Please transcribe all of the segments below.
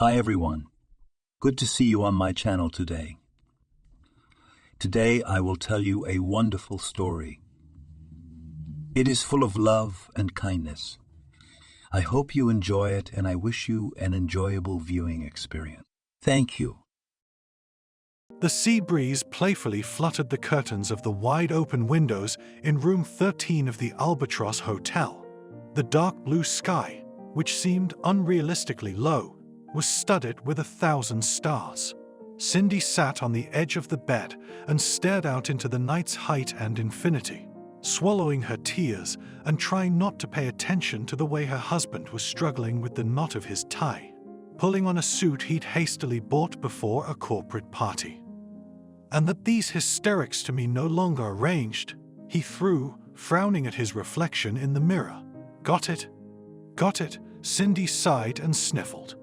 Hi everyone. Good to see you on my channel today. Today I will tell you a wonderful story. It is full of love and kindness. I hope you enjoy it and I wish you an enjoyable viewing experience. Thank you. The sea breeze playfully fluttered the curtains of the wide-open windows in room 13 of the Albatross Hotel. The dark blue sky, which seemed unrealistically low, was studded with 1,000 stars. Cindy sat on the edge of the bed and stared out into the night's height and infinity, swallowing her tears and trying not to pay attention to the way her husband was struggling with the knot of his tie, pulling on a suit he'd hastily bought before a corporate party. And that these hysterics to me no longer arranged, he threw, frowning at his reflection in the mirror. Got it? Got it, Cindy sighed and sniffled.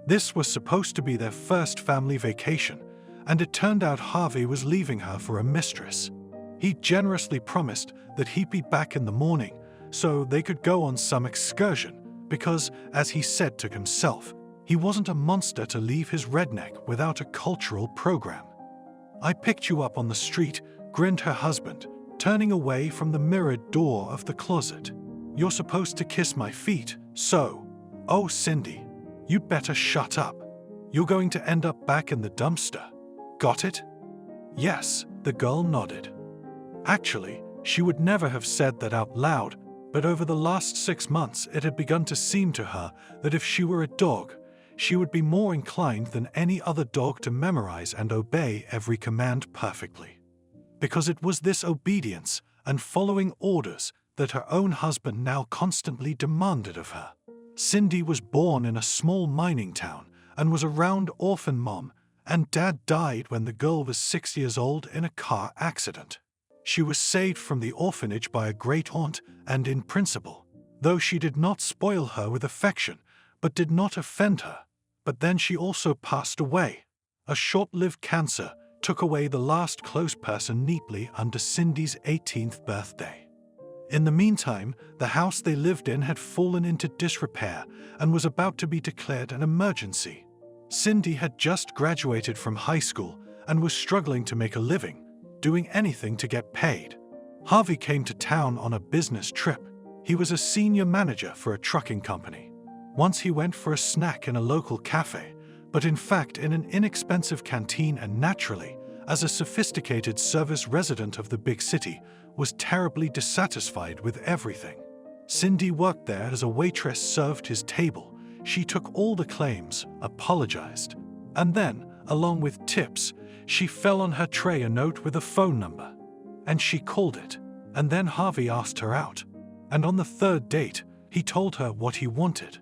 This was supposed to be their first family vacation, and it turned out Harvey was leaving her for a mistress. He generously promised that he'd be back in the morning so they could go on some excursion because, as he said to himself, he wasn't a monster to leave his redneck without a cultural program. I picked you up on the street, grinned her husband, turning away from the mirrored door of the closet. You're supposed to kiss my feet, so, oh Cindy, you'd better shut up. You're going to end up back in the dumpster. Got it? Yes, the girl nodded. Actually, she would never have said that out loud, but over the last 6 months it had begun to seem to her that if she were a dog, she would be more inclined than any other dog to memorize and obey every command perfectly. Because it was this obedience and following orders that her own husband now constantly demanded of her. Cindy was born in a small mining town and was a round orphan mom, and Dad died when the girl was 6 years old in a car accident. She was saved from the orphanage by a great-aunt and in principle, though she did not spoil her with affection, but did not offend her. But then she also passed away. A short-lived cancer took away the last close person neatly under Cindy's 18th birthday. In the meantime, the house they lived in had fallen into disrepair and was about to be declared an emergency. Cindy had just graduated from high school and was struggling to make a living, doing anything to get paid. Harvey came to town on a business trip. He was a senior manager for a trucking company. Once he went for a snack in a local cafe, but in fact in an inexpensive canteen, and naturally, as a sophisticated service resident of the big city, was terribly dissatisfied with everything. Cindy worked there as a waitress, served his table. She took all the claims, apologized, and then, along with tips, she fell on her tray a note with a phone number. And she called it, and then Harvey asked her out. And on the third date, he told her what he wanted.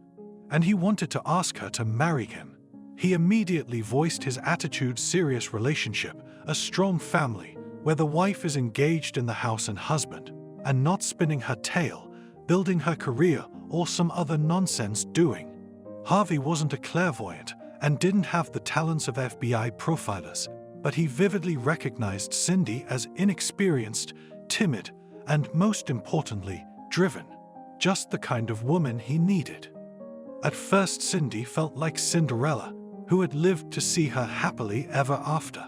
And he wanted to ask her to marry him. He immediately voiced his attitude: serious relationship, a strong family, where the wife is engaged in the house and husband, and not spinning her tail, building her career, or some other nonsense doing. Harvey wasn't a clairvoyant and didn't have the talents of FBI profilers, but he vividly recognized Cindy as inexperienced, timid, and most importantly, driven. Just the kind of woman he needed. At first, Cindy felt like Cinderella, who had lived to see her happily ever after.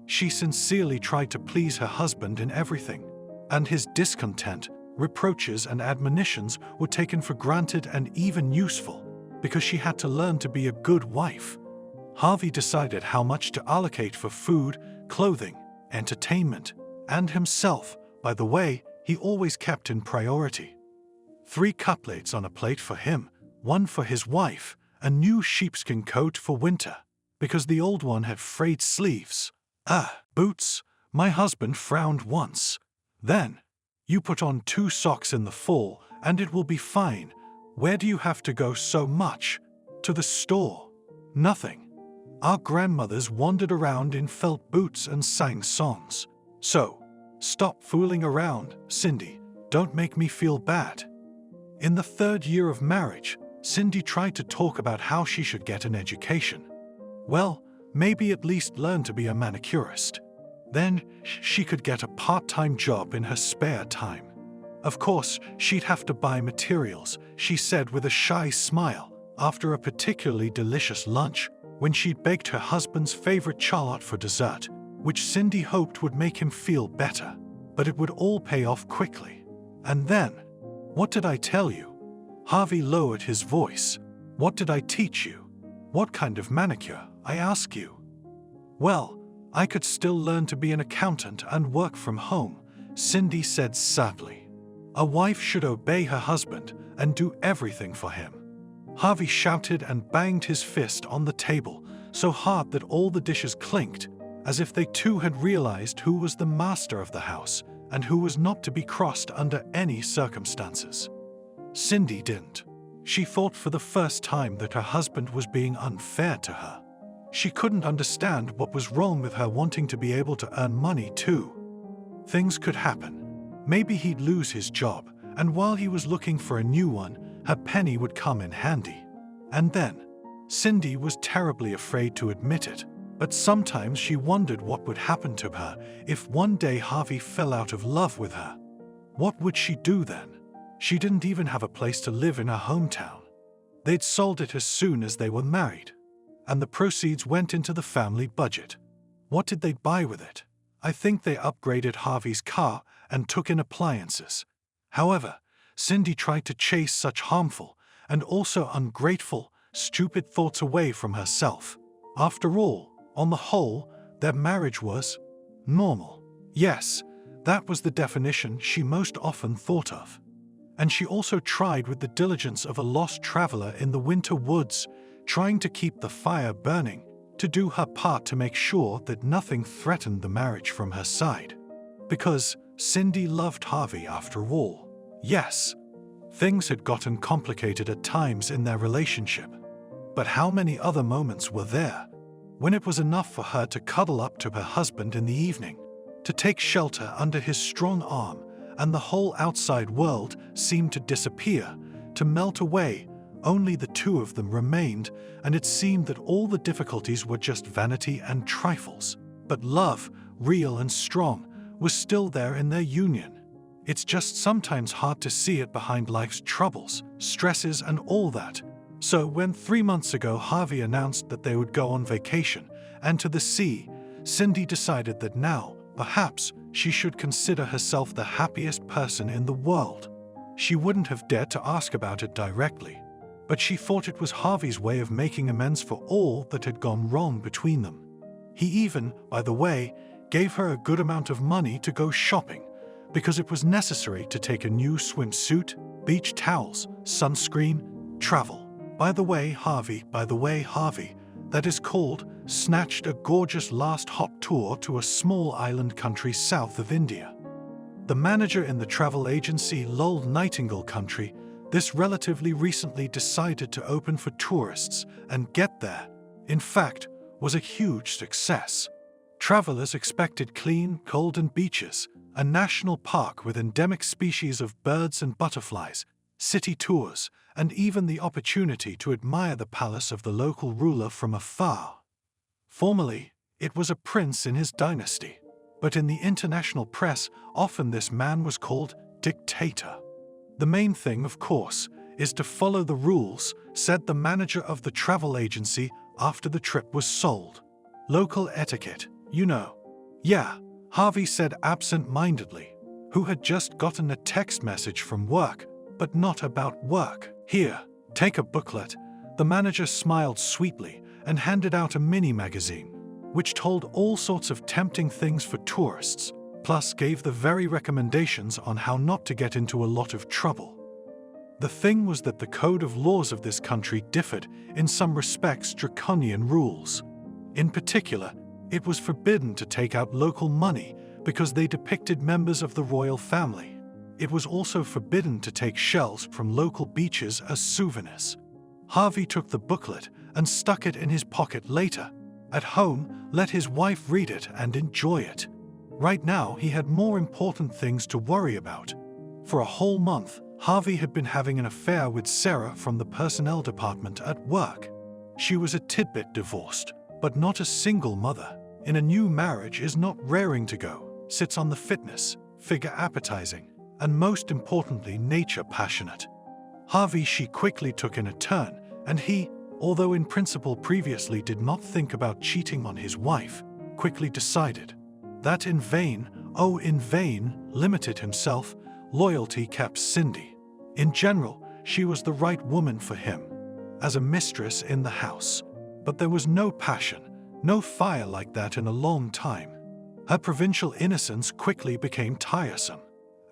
She sincerely tried to please her husband in everything, and his discontent, reproaches, and admonitions were taken for granted and even useful, because she had to learn to be a good wife. Harvey decided how much to allocate for food, clothing, entertainment, and himself. By the way, he always kept in priority. 3 cupplates on a plate for him, 1 for his wife, a new sheepskin coat for winter, because the old one had frayed sleeves. Boots. My husband frowned once. Then, you put on 2 socks in the fall and it will be fine. Where do you have to go so much? To the store. Nothing. Our grandmothers wandered around in felt boots and sang songs. So, stop fooling around, Cindy. Don't make me feel bad. In the 3rd year of marriage, Cindy tried to talk about how she should get an education. Well, maybe at least learn to be a manicurist. Then she could get a part-time job in her spare time. Of course, she'd have to buy materials, she said with a shy smile, after a particularly delicious lunch, when she'd begged her husband's favorite charlotte for dessert, which Cindy hoped would make him feel better, but it would all pay off quickly. And then, what did I tell you? Harvey lowered his voice. What did I teach you? What kind of manicure, I ask you? Well, I could still learn to be an accountant and work from home, Cindy said sadly. A wife should obey her husband and do everything for him. Harvey shouted and banged his fist on the table so hard that all the dishes clinked, as if they too had realized who was the master of the house and who was not to be crossed under any circumstances. Cindy didn't. She thought for the first time that her husband was being unfair to her. She couldn't understand what was wrong with her wanting to be able to earn money too. Things could happen. Maybe he'd lose his job, and while he was looking for a new one, her penny would come in handy. And then, Cindy was terribly afraid to admit it, but sometimes she wondered what would happen to her if one day Harvey fell out of love with her. What would she do then? She didn't even have a place to live in her hometown. They'd sold it as soon as they were married, and the proceeds went into the family budget. What did they buy with it? I think they upgraded Harvey's car and took in appliances. However, Cindy tried to chase such harmful and also ungrateful, stupid thoughts away from herself. After all, on the whole, their marriage was normal. Yes, that was the definition she most often thought of. And she also tried with the diligence of a lost traveler in the winter woods, trying to keep the fire burning, to do her part to make sure that nothing threatened the marriage from her side. Because Cindy loved Harvey after all. Yes, things had gotten complicated at times in their relationship. But how many other moments were there when it was enough for her to cuddle up to her husband in the evening, to take shelter under his strong arm, and the whole outside world seemed to disappear, to melt away. Only the two of them remained, and it seemed that all the difficulties were just vanity and trifles. But love, real and strong, was still there in their union. It's just sometimes hard to see it behind life's troubles, stresses and all that. So when 3 months ago Harvey announced that they would go on vacation and to the sea, Cindy decided that now, perhaps, she should consider herself the happiest person in the world. She wouldn't have dared to ask about it directly, but she thought it was Harvey's way of making amends for all that had gone wrong between them. He even, by the way, gave her a good amount of money to go shopping, because it was necessary to take a new swimsuit, beach towels, sunscreen, travel. By the way, Harvey, that is called, snatched a gorgeous last-hop tour to a small island country south of India. The manager in the travel agency lulled Nightingale Country, this relatively recently decided to open for tourists, and get there, in fact, was a huge success. Travelers expected clean, golden beaches, a national park with endemic species of birds and butterflies, city tours, and even the opportunity to admire the palace of the local ruler from afar. Formerly, it was a prince in his dynasty, but in the international press, often this man was called dictator. The main thing, of course, is to follow the rules, said the manager of the travel agency after the trip was sold. Local etiquette, you know. Yeah, Harvey said absent-mindedly, who had just gotten a text message from work, but not about work. Here, take a booklet. The manager smiled sweetly and handed out a mini-magazine, which told all sorts of tempting things for tourists, plus gave the very recommendations on how not to get into a lot of trouble. The thing was that the code of laws of this country differed in some respects draconian rules. In particular, it was forbidden to take out local money because they depicted members of the royal family. It was also forbidden to take shells from local beaches as souvenirs. Harvey took the booklet and stuck it in his pocket later. At home, let his wife read it and enjoy it. Right now, he had more important things to worry about. For a whole month, Harvey had been having an affair with Sarah from the personnel department at work. She was a tidbit divorced, but not a single mother. In a new marriage is not raring to go, sits on the fitness, figure appetizing, and most importantly nature passionate. Harvey she quickly took in a turn, and he, although in principle previously did not think about cheating on his wife, quickly decided that in vain, limited himself, loyalty kept Cindy. In general, she was the right woman for him, as a mistress in the house. But there was no passion, no fire like that in a long time. Her provincial innocence quickly became tiresome,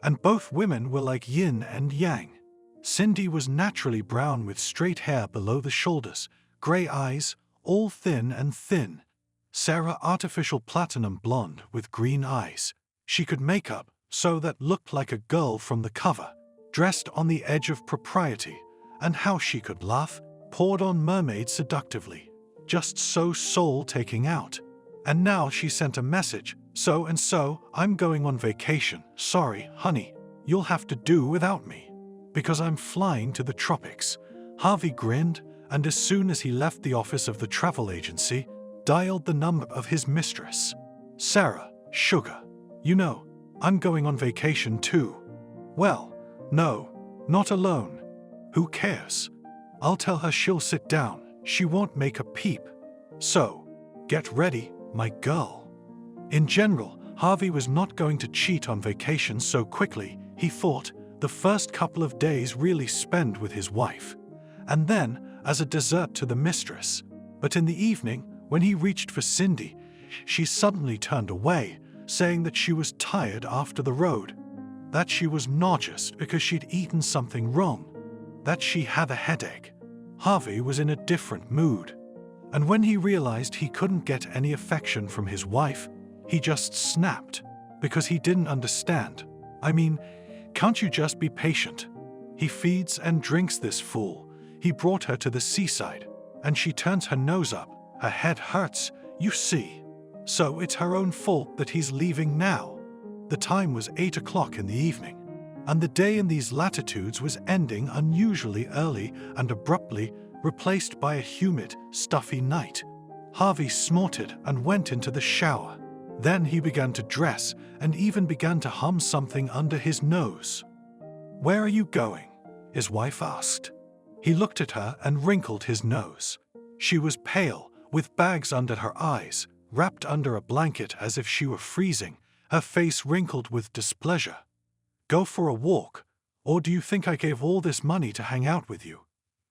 and both women were like yin and yang. Cindy was naturally brown with straight hair below the shoulders, grey eyes, all thin and thin. Sarah artificial platinum blonde with green eyes. She could make up so that looked like a girl from the cover, dressed on the edge of propriety, and how she could laugh, poured on mermaid seductively, just so soul-taking out. And now she sent a message, so and so, I'm going on vacation, sorry, honey, you'll have to do without me, because I'm flying to the tropics. Harvey grinned, and as soon as he left the office of the travel agency, dialed the number of his mistress. Sarah, sugar, you know, I'm going on vacation too. Well, no, not alone. Who cares? I'll tell her she'll sit down, she won't make a peep. So, get ready, my girl. In general, Harvey was not going to cheat on vacation so quickly, he thought, the first couple of days really spent with his wife, and then as a dessert to the mistress. But in the evening, when he reached for Cindy, she suddenly turned away, saying that she was tired after the road, that she was nauseous because she'd eaten something wrong, that she had a headache. Harvey was in a different mood, and when he realized he couldn't get any affection from his wife, he just snapped, because he didn't understand. I mean, can't you just be patient? He feeds and drinks this fool. He brought her to the seaside, and she turns her nose up. Her head hurts, you see. So it's her own fault that he's leaving now. The time was 8 o'clock in the evening, and the day in these latitudes was ending unusually early and abruptly, replaced by a humid, stuffy night. Harvey snorted and went into the shower. Then he began to dress and even began to hum something under his nose. "Where are you going?" his wife asked. He looked at her and wrinkled his nose. She was pale, with bags under her eyes, wrapped under a blanket as if she were freezing, her face wrinkled with displeasure. "Go for a walk, or do you think I gave all this money to hang out with you?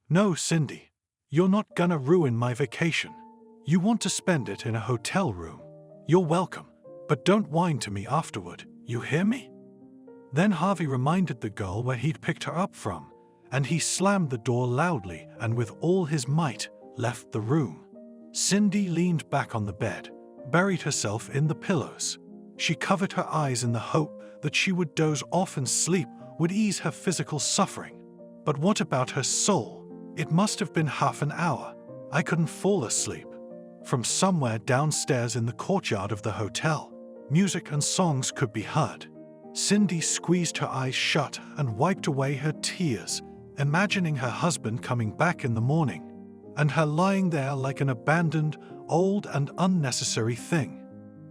No, Cindy, you're not gonna ruin my vacation. You want to spend it in a hotel room. You're welcome, but don't whine to me afterward, you hear me?" Then Harvey reminded the girl where he'd picked her up from, and he slammed the door loudly and with all his might left the room. Cindy leaned back on the bed, buried herself in the pillows. She covered her eyes in the hope that she would doze off and sleep would ease her physical suffering. But what about her soul? It must have been half an hour. I couldn't fall asleep. From somewhere downstairs in the courtyard of the hotel, music and songs could be heard. Cindy squeezed her eyes shut and wiped away her tears, imagining her husband coming back in the morning, and her lying there like an abandoned, old and unnecessary thing.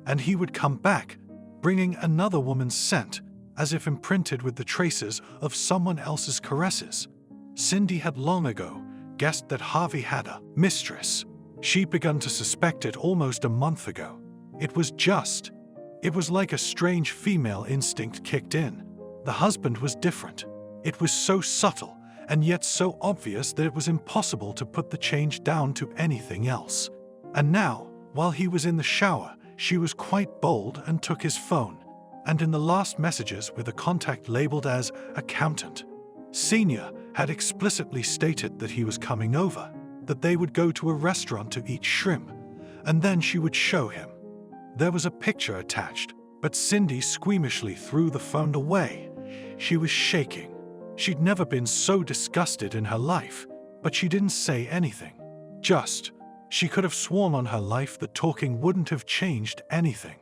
And he would come back, bringing another woman's scent, as if imprinted with the traces of someone else's caresses. Cindy had long ago guessed that Harvey had a mistress. She'd begun to suspect it almost a month ago. It was like a strange female instinct kicked in. The husband was different. It was so subtle and yet so obvious that it was impossible to put the change down to anything else. And now, while he was in the shower, she was quite bold and took his phone, and in the last messages with a contact labeled as accountant, Senior had explicitly stated that he was coming over, that they would go to a restaurant to eat shrimp, and then she would show him. There was a picture attached, but Cindy squeamishly threw the phone away. She was shaking. She'd never been so disgusted in her life, but she didn't say anything. She could have sworn on her life that talking wouldn't have changed anything.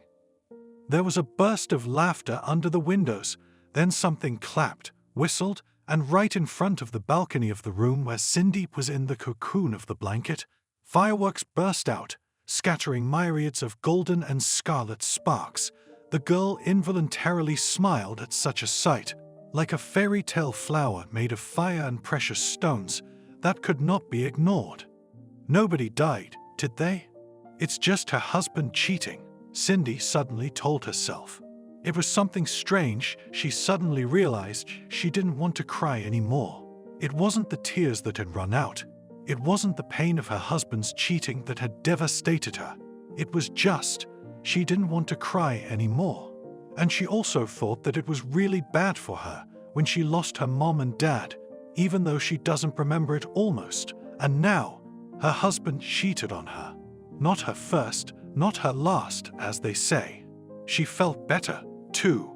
There was a burst of laughter under the windows, then something clapped, whistled, and right in front of the balcony of the room where Cindy was in the cocoon of the blanket, fireworks burst out, scattering myriads of golden and scarlet sparks. The girl involuntarily smiled at such a sight, like a fairy tale flower made of fire and precious stones that could not be ignored. Nobody died, did they? It's just her husband cheating, Cindy suddenly told herself. It was something strange. She suddenly realized she didn't want to cry anymore. It wasn't the tears that had run out. It wasn't the pain of her husband's cheating that had devastated her. It was just, she didn't want to cry anymore. And she also thought that it was really bad for her when she lost her mom and dad, even though she doesn't remember it almost. And now, her husband cheated on her. Not her first, not her last, as they say. She felt better, too.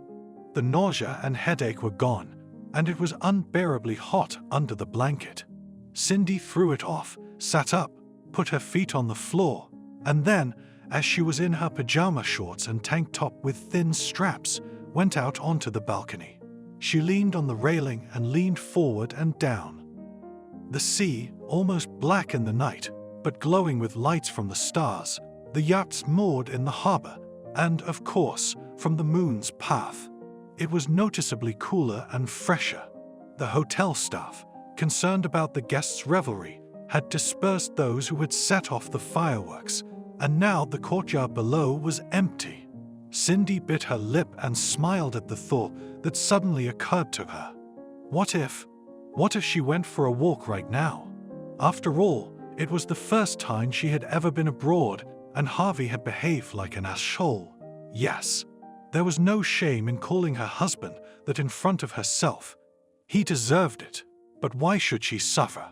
The nausea and headache were gone, and it was unbearably hot under the blanket. Cindy threw it off, sat up, put her feet on the floor, and then, as she was in her pajama shorts and tank top with thin straps, went out onto the balcony. She leaned on the railing and leaned forward and down. The sea, almost black in the night, but glowing with lights from the stars, the yachts moored in the harbor, and, of course, from the moon's path. It was noticeably cooler and fresher. The hotel staff, concerned about the guests' revelry, had dispersed those who had set off the fireworks, and now the courtyard below was empty. Cindy bit her lip and smiled at the thought that suddenly occurred to her. What if she went for a walk right now? After all, it was the first time she had ever been abroad, and Harvey had behaved like an asshole. Yes, there was no shame in calling her husband that in front of herself. He deserved it, but why should she suffer?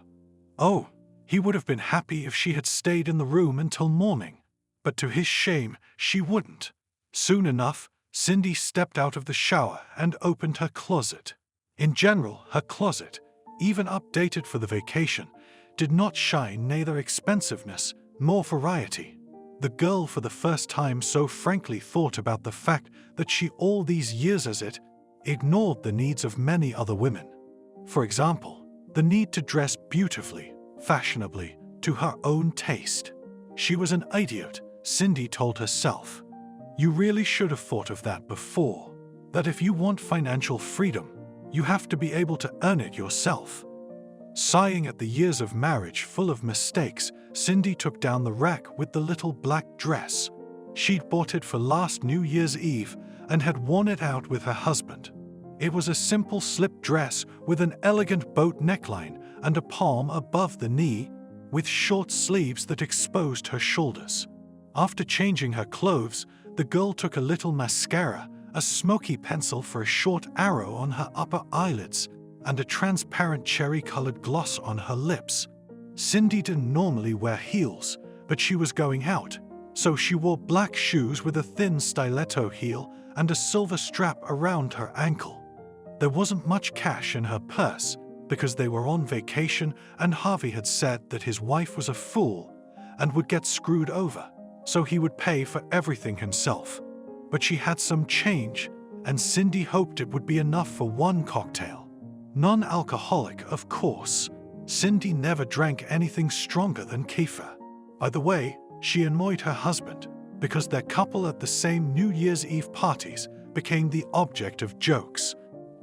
Oh, he would have been happy if she had stayed in the room until morning, but to his shame, she wouldn't. Soon enough, Cindy stepped out of the shower and opened her closet. In general, her closet, even updated for the vacation, did not shine neither expensiveness nor variety. The girl for the first time so frankly thought about the fact that she all these years as it ignored the needs of many other women. For example, the need to dress beautifully, fashionably, to her own taste. She was an idiot, Cindy told herself. You really should have thought of that before. That if you want financial freedom, you have to be able to earn it yourself. Sighing at the years of marriage full of mistakes, Cindy took down the rack with the little black dress. She'd bought it for last New Year's Eve and had worn it out with her husband. It was a simple slip dress with an elegant boat neckline and a palm above the knee, with short sleeves that exposed her shoulders. After changing her clothes, the girl took a little mascara, a smoky pencil for a short arrow on her upper eyelids, and a transparent cherry-colored gloss on her lips. Cindy didn't normally wear heels, but she was going out, so she wore black shoes with a thin stiletto heel and a silver strap around her ankle. There wasn't much cash in her purse because they were on vacation and Harvey had said that his wife was a fool and would get screwed over, so he would pay for everything himself. But she had some change, and Cindy hoped it would be enough for one cocktail. Non-alcoholic, of course. Cindy never drank anything stronger than kefir. By the way, she annoyed her husband because their couple at the same New Year's Eve parties became the object of jokes.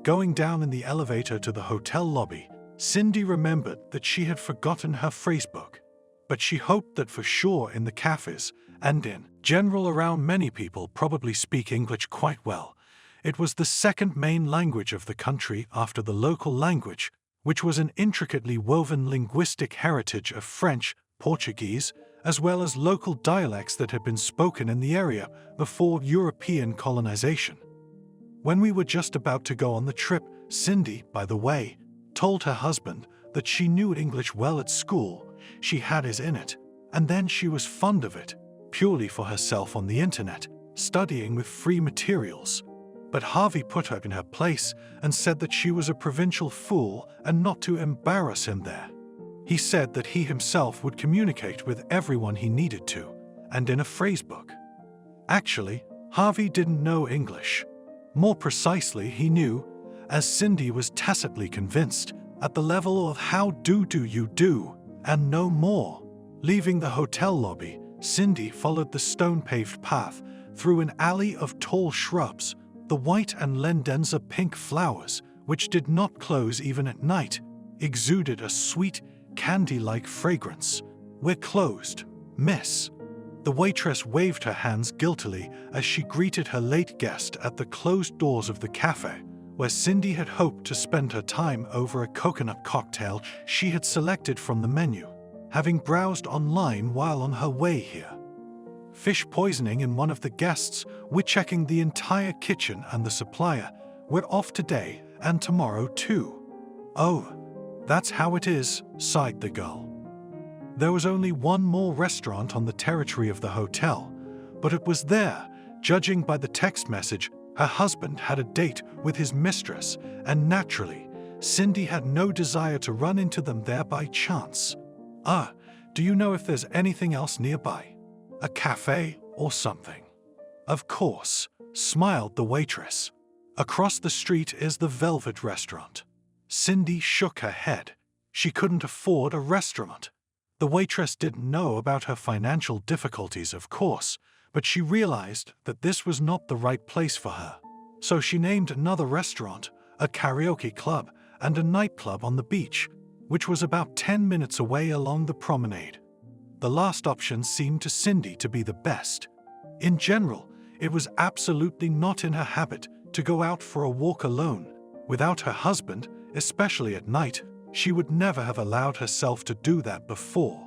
Going down in the elevator to the hotel lobby, Cindy remembered that she had forgotten her phrasebook, but she hoped that for sure in the cafes and in general around many people probably speak English quite well. It was the second main language of the country after the local language, which was an intricately woven linguistic heritage of French, Portuguese, as well as local dialects that had been spoken in the area before European colonization. When we were just about to go on the trip, Cindy, by the way, told her husband that she knew English well at school, she had his in it, and then she was fond of it, purely for herself on the internet, studying with free materials. But Harvey put her in her place and said that she was a provincial fool and not to embarrass him there. He said that he himself would communicate with everyone he needed to, and in a phrasebook. Actually, Harvey didn't know English. More precisely, he knew, as Cindy was tacitly convinced, at the level of how do you do, and no more. Leaving the hotel lobby, Cindy followed the stone-paved path through an alley of tall shrubs. The white and Lendenza pink flowers, which did not close even at night, exuded a sweet, candy-like fragrance. "We're closed, miss." The waitress waved her hands guiltily as she greeted her late guest at the closed doors of the cafe, where Cindy had hoped to spend her time over a coconut cocktail she had selected from the menu, having browsed online while on her way here. Fish poisoning in one of the guests. "We're checking the entire kitchen and the supplier. We're off today and tomorrow too." "Oh, that's how it is," sighed the girl. There was only one more restaurant on the territory of the hotel, but it was there, judging by the text message, her husband had a date with his mistress, and naturally, Cindy had no desire to run into them there by chance. Do you know if there's anything else nearby? A cafe or something?" "Of course," smiled the waitress. "Across the street is the Velvet Restaurant." Cindy shook her head. She couldn't afford a restaurant. The waitress didn't know about her financial difficulties, of course, but she realized that this was not the right place for her. So she named another restaurant, a karaoke club, and a nightclub on the beach, which was about 10 minutes away along the promenade. The last option seemed to Cindy to be the best. In general, it was absolutely not in her habit to go out for a walk alone. Without her husband, especially at night, she would never have allowed herself to do that before.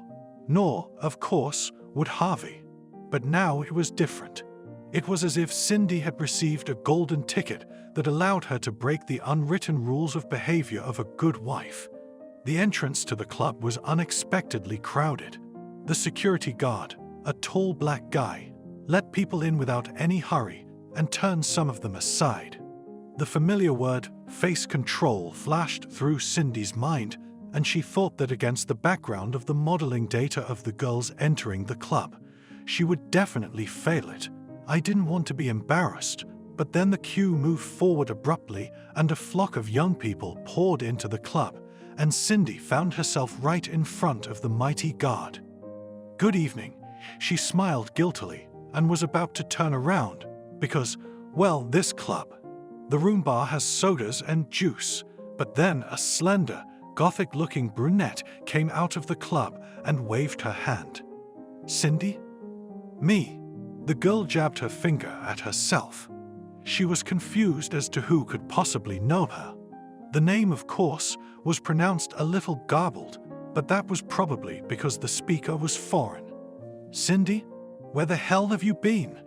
Nor, of course, would Harvey. But now it was different. It was as if Cindy had received a golden ticket that allowed her to break the unwritten rules of behavior of a good wife. The entrance to the club was unexpectedly crowded. The security guard, a tall black guy, let people in without any hurry and turned some of them aside. The familiar word, face control, flashed through Cindy's mind, and she thought that against the background of the modeling data of the girls entering the club, she would definitely fail it. I didn't want to be embarrassed, but then the queue moved forward abruptly and a flock of young people poured into the club, and Cindy found herself right in front of the mighty guard. "Good evening." She smiled guiltily and was about to turn around because, well, this club. The room bar has sodas and juice, but then a slender, gothic-looking brunette came out of the club and waved her hand. "Cindy?" "Me." The girl jabbed her finger at herself. She was confused as to who could possibly know her. The name, of course, was pronounced a little garbled, but that was probably because the speaker was foreign. "Cindy, where the hell have you been?"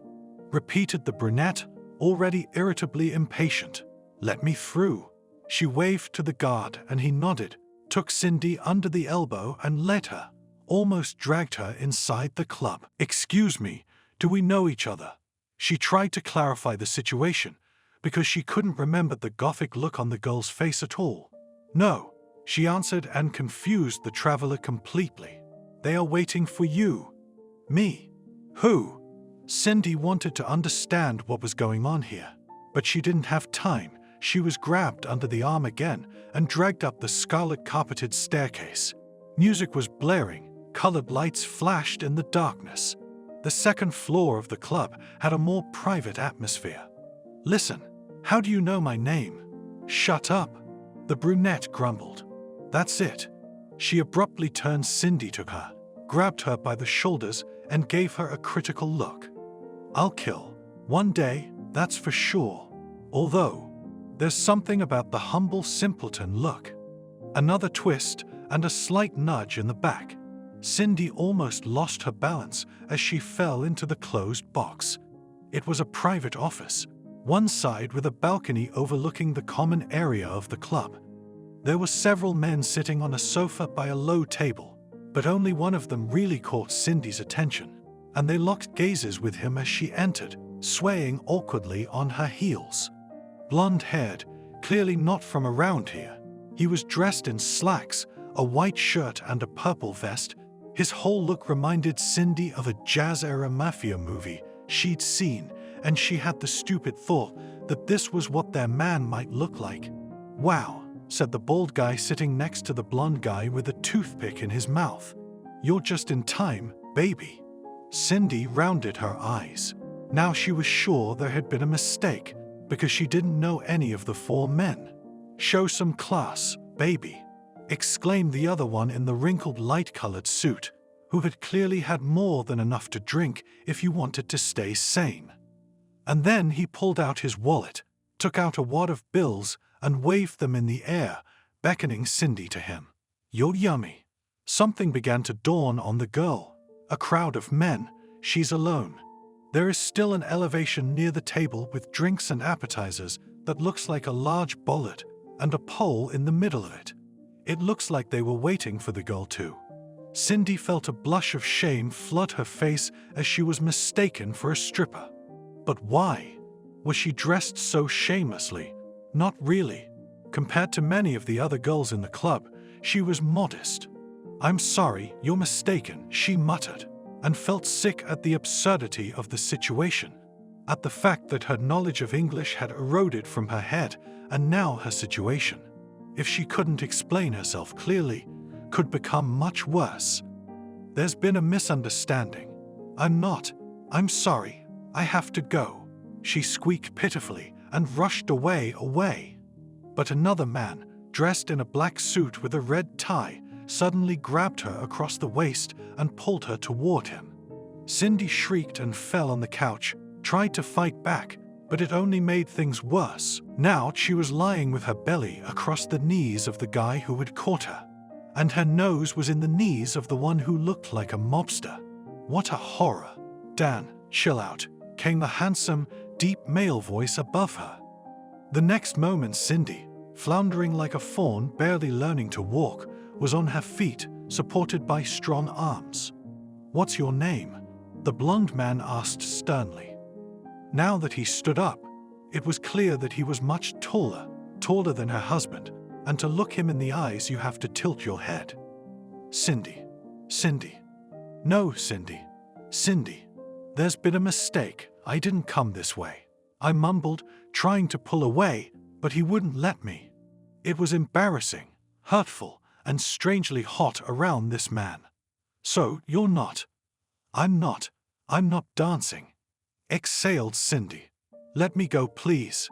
repeated the brunette, already irritably impatient. "Let me through." She waved to the guard and he nodded, took Cindy under the elbow and led her, almost dragged her inside the club. "Excuse me, do we know each other?" She tried to clarify the situation, because she couldn't remember the gothic look on the girl's face at all. "No," she answered and confused the traveler completely. "They are waiting for you." "Me? Who?" Cindy wanted to understand what was going on here, but she didn't have time. She was grabbed under the arm again and dragged up the scarlet-carpeted staircase. Music was blaring, colored lights flashed in the darkness. The second floor of the club had a more private atmosphere. "Listen, how do you know my name?" "Shut up," the brunette grumbled. "That's it." She abruptly turned Cindy to her, grabbed her by the shoulders, and gave her a critical look. "I'll kill. One day, that's for sure. Although, there's something about the humble simpleton look." Another twist and a slight nudge in the back. Cindy almost lost her balance as she fell into the closed box. It was a private office, one side with a balcony overlooking the common area of the club. There were several men sitting on a sofa by a low table, but only one of them really caught Cindy's attention, and they locked gazes with him as she entered, swaying awkwardly on her heels. Blonde-haired, clearly not from around here. He was dressed in slacks, a white shirt and a purple vest. His whole look reminded Cindy of a jazz-era mafia movie she'd seen, and she had the stupid thought that this was what their man might look like. "Wow," said the bald guy sitting next to the blonde guy with a toothpick in his mouth. "You're just in time, baby." Cindy rounded her eyes. Now she was sure there had been a mistake, because she didn't know any of the four men. "Show some class, baby," exclaimed the other one in the wrinkled light-colored suit. who had clearly had more than enough to drink if you wanted to stay sane. And then he pulled out his wallet, took out a wad of bills, and waved them in the air, beckoning Cindy to him. "You're yummy." Something began to dawn on the girl. A crowd of men. She's alone. There is still an elevation near the table with drinks and appetizers that looks like a large bollard and a pole in the middle of it. It looks like they were waiting for the girl too. Cindy felt a blush of shame flood her face as she was mistaken for a stripper. But why? Was she dressed so shamelessly? Not really. Compared to many of the other girls in the club, she was modest. "I'm sorry, you're mistaken," she muttered, and felt sick at the absurdity of the situation, at the fact that her knowledge of English had eroded from her head, and now her situation, if she couldn't explain herself clearly, could become much worse. "There's been a misunderstanding. I'm sorry, I have to go," she squeaked pitifully and rushed away. But another man, dressed in a black suit with a red tie, suddenly grabbed her across the waist and pulled her toward him. Cindy shrieked and fell on the couch, tried to fight back, but it only made things worse. Now she was lying with her belly across the knees of the guy who had caught her, and her nose was in the knees of the one who looked like a mobster. What a horror! "Dan, chill out," came the handsome, deep male voice above her. The next moment Cindy, floundering like a fawn barely learning to walk, was on her feet, supported by strong arms. "What's your name?" the blonde man asked sternly. Now that he stood up, it was clear that he was much taller than her husband, and to look him in the eyes you have to tilt your head. "Cindy. No, Cindy. There's been a mistake. I didn't come this way," I mumbled, trying to pull away, but he wouldn't let me. It was embarrassing, hurtful, and strangely hot around this man. "So, you're not?" I'm not dancing," exhaled Cindy. "Let me go, please."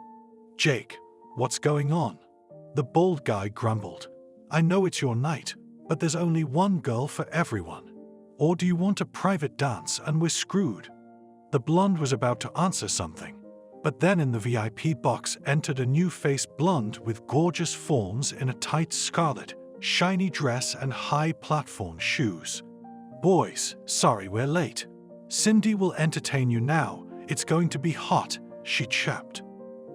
"Jake, what's going on?" the bald guy grumbled. "I know it's your night, but there's only one girl for everyone. Or do you want a private dance and we're screwed?" The blonde was about to answer something, but then in the VIP box entered a new-faced blonde with gorgeous forms in a tight scarlet, shiny dress and high platform shoes. "Boys, sorry we're late. Cindy will entertain you now. It's going to be hot," she chirped.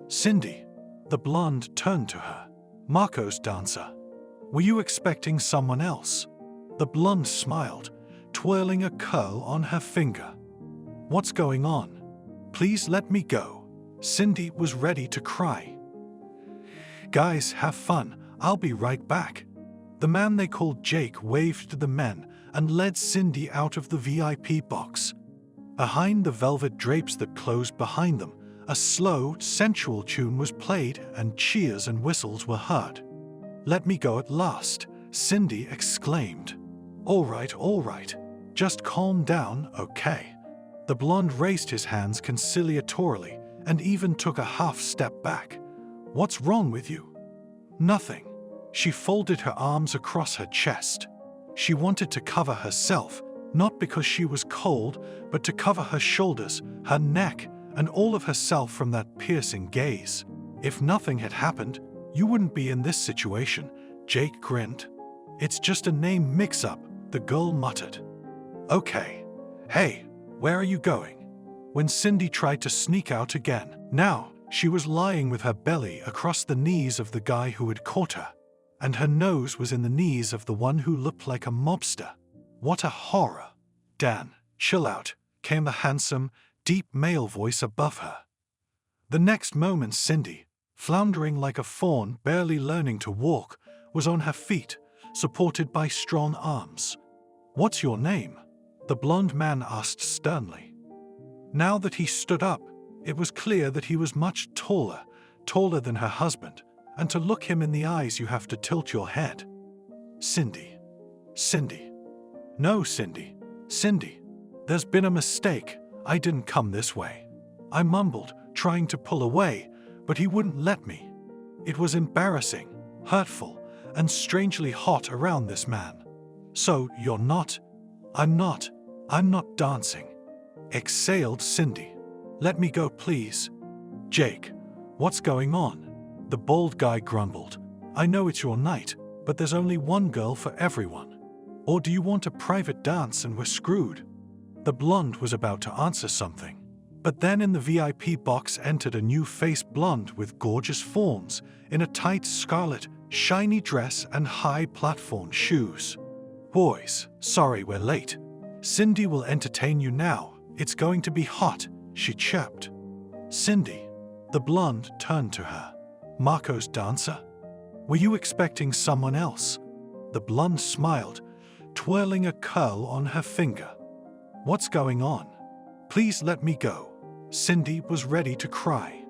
"Cindy," the blonde turned to her. "Marco's dancer. Were you expecting someone else?" The blonde smiled, twirling a curl on her finger. "What's going on? Please let me go." Cindy was ready to cry. "Guys, have fun. I'll be right back." The man they called Jake waved to the men and led Cindy out of the VIP box. Behind the velvet drapes that closed behind them, a slow, sensual tune was played and cheers and whistles were heard. "Let me go at last," Cindy exclaimed. All right. Just calm down, okay?" The blonde raised his hands conciliatorily and even took a half step back. "What's wrong with you?" "Nothing." She folded her arms across her chest. She wanted to cover herself, not because she was cold, but to cover her shoulders, her neck, and all of herself from that piercing gaze. "If nothing had happened, you wouldn't be in this situation," Jake grinned. "It's just a name mix-up," the girl muttered. "Okay. Hey, where are you going?" When Cindy tried to sneak out again, now she was lying with her belly across the knees of the guy who had caught her, and her nose was in the knees of the one who looked like a mobster. What a horror! "Dan, chill out," came the handsome, deep male voice above her. The next moment Cindy, floundering like a fawn barely learning to walk, was on her feet, supported by strong arms. "What's your name?" the blonde man asked sternly. Now that he stood up, it was clear that he was much taller than her husband, and to look him in the eyes you have to tilt your head. Cindy. No, Cindy. There's been a mistake. I didn't come this way," I mumbled, trying to pull away, but he wouldn't let me. It was embarrassing, hurtful, and strangely hot around this man. "So, you're not?" I'm not dancing, exhaled Cindy. Let me go, please. Jake, what's going on? The bald guy grumbled. I know it's your night, but there's only one girl for everyone. Or do you want a private dance and we're screwed? The blonde was about to answer something, but then in the VIP box entered a new-faced blonde with gorgeous forms in a tight scarlet, shiny dress and high platform shoes. Boys, sorry we're late. Cindy will entertain you now. It's going to be hot, she chirped. Cindy, the blonde turned to her. Marco's dancer? Were you expecting someone else? The blonde smiled, twirling a curl on her finger. What's going on? Please let me go. Cindy was ready to cry.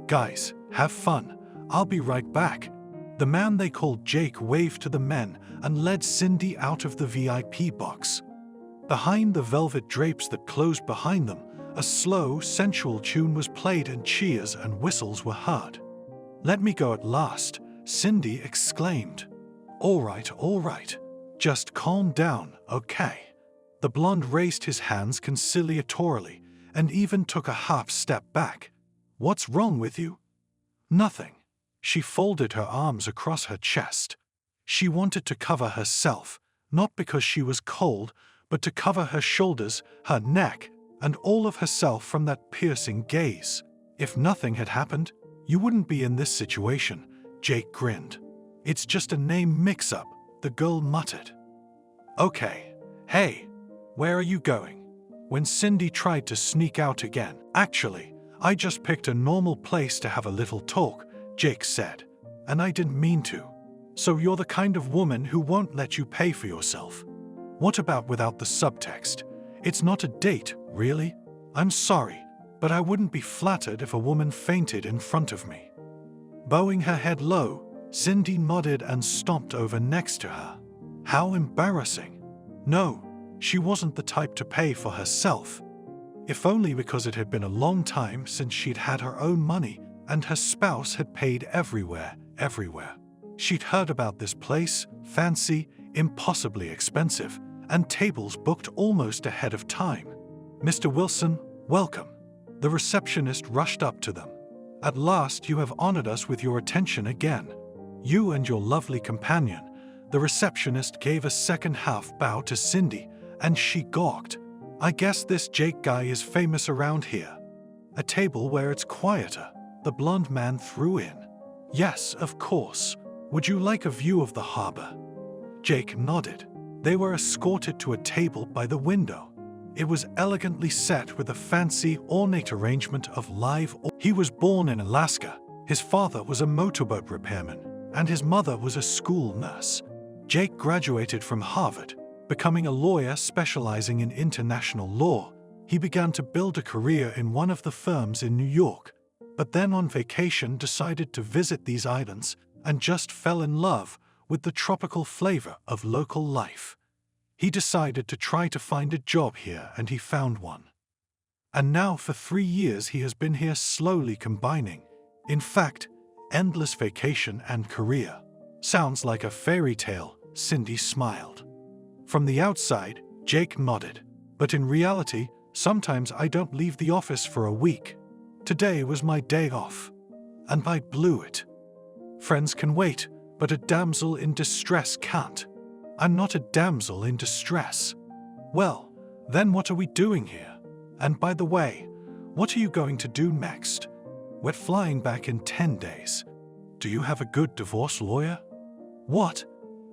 Guys, have fun. I'll be right back. The man they called Jake waved to the men and led Cindy out of the VIP box. Behind the velvet drapes that closed behind them, a slow, sensual tune was played and cheers and whistles were heard. Let me go at last, Cindy exclaimed. All right. Just calm down, okay? The blonde raised his hands conciliatorily and even took a half step back. What's wrong with you? Nothing. She folded her arms across her chest. She wanted to cover herself, not because she was cold, but to cover her shoulders, her neck, and all of herself from that piercing gaze. If nothing had happened, you wouldn't be in this situation, Jake grinned. It's just a name mix-up, the girl muttered. Okay, hey, where are you going? When Cindy tried to sneak out again, actually, I just picked a normal place to have a little talk, Jake said, and I didn't mean to. So you're the kind of woman who won't let you pay for yourself. What about without the subtext? It's not a date, really? I'm sorry, but I wouldn't be flattered if a woman fainted in front of me. Bowing her head low, Cindy nodded and stomped over next to her. How embarrassing. No, she wasn't the type to pay for herself. If only because it had been a long time since she'd had her own money and her spouse had paid everywhere. She'd heard about this place, fancy, impossibly expensive, and tables booked almost ahead of time. Mr. Wilson, welcome. The receptionist rushed up to them. At last you have honored us with your attention again. You and your lovely companion. The receptionist gave a second half bow to Cindy, and she gawked. I guess this Jake guy is famous around here. A table where it's quieter, the blonde man threw in. Yes, of course. Would you like a view of the harbor? Jake nodded. They were escorted to a table by the window. It was elegantly set with a fancy, ornate arrangement of live oil. He was born in Alaska. His father was a motorboat repairman, and his mother was a school nurse. Jake graduated from Harvard, becoming a lawyer specializing in international law. He began to build a career in one of the firms in New York, but then on vacation decided to visit these islands and just fell in love with the tropical flavor of local life. He decided to try to find a job here, and he found one. And now for 3 years he has been here, slowly combining, in fact, endless vacation and career. Sounds like a fairy tale, Cindy smiled. From the outside, Jake nodded. But in reality, sometimes I don't leave the office for a week. Today was my day off, and I blew it. Friends can wait, but a damsel in distress can't. I'm not a damsel in distress. Well, then what are we doing here? And by the way, what are you going to do next? We're flying back in 10 days. Do you have a good divorce lawyer? What?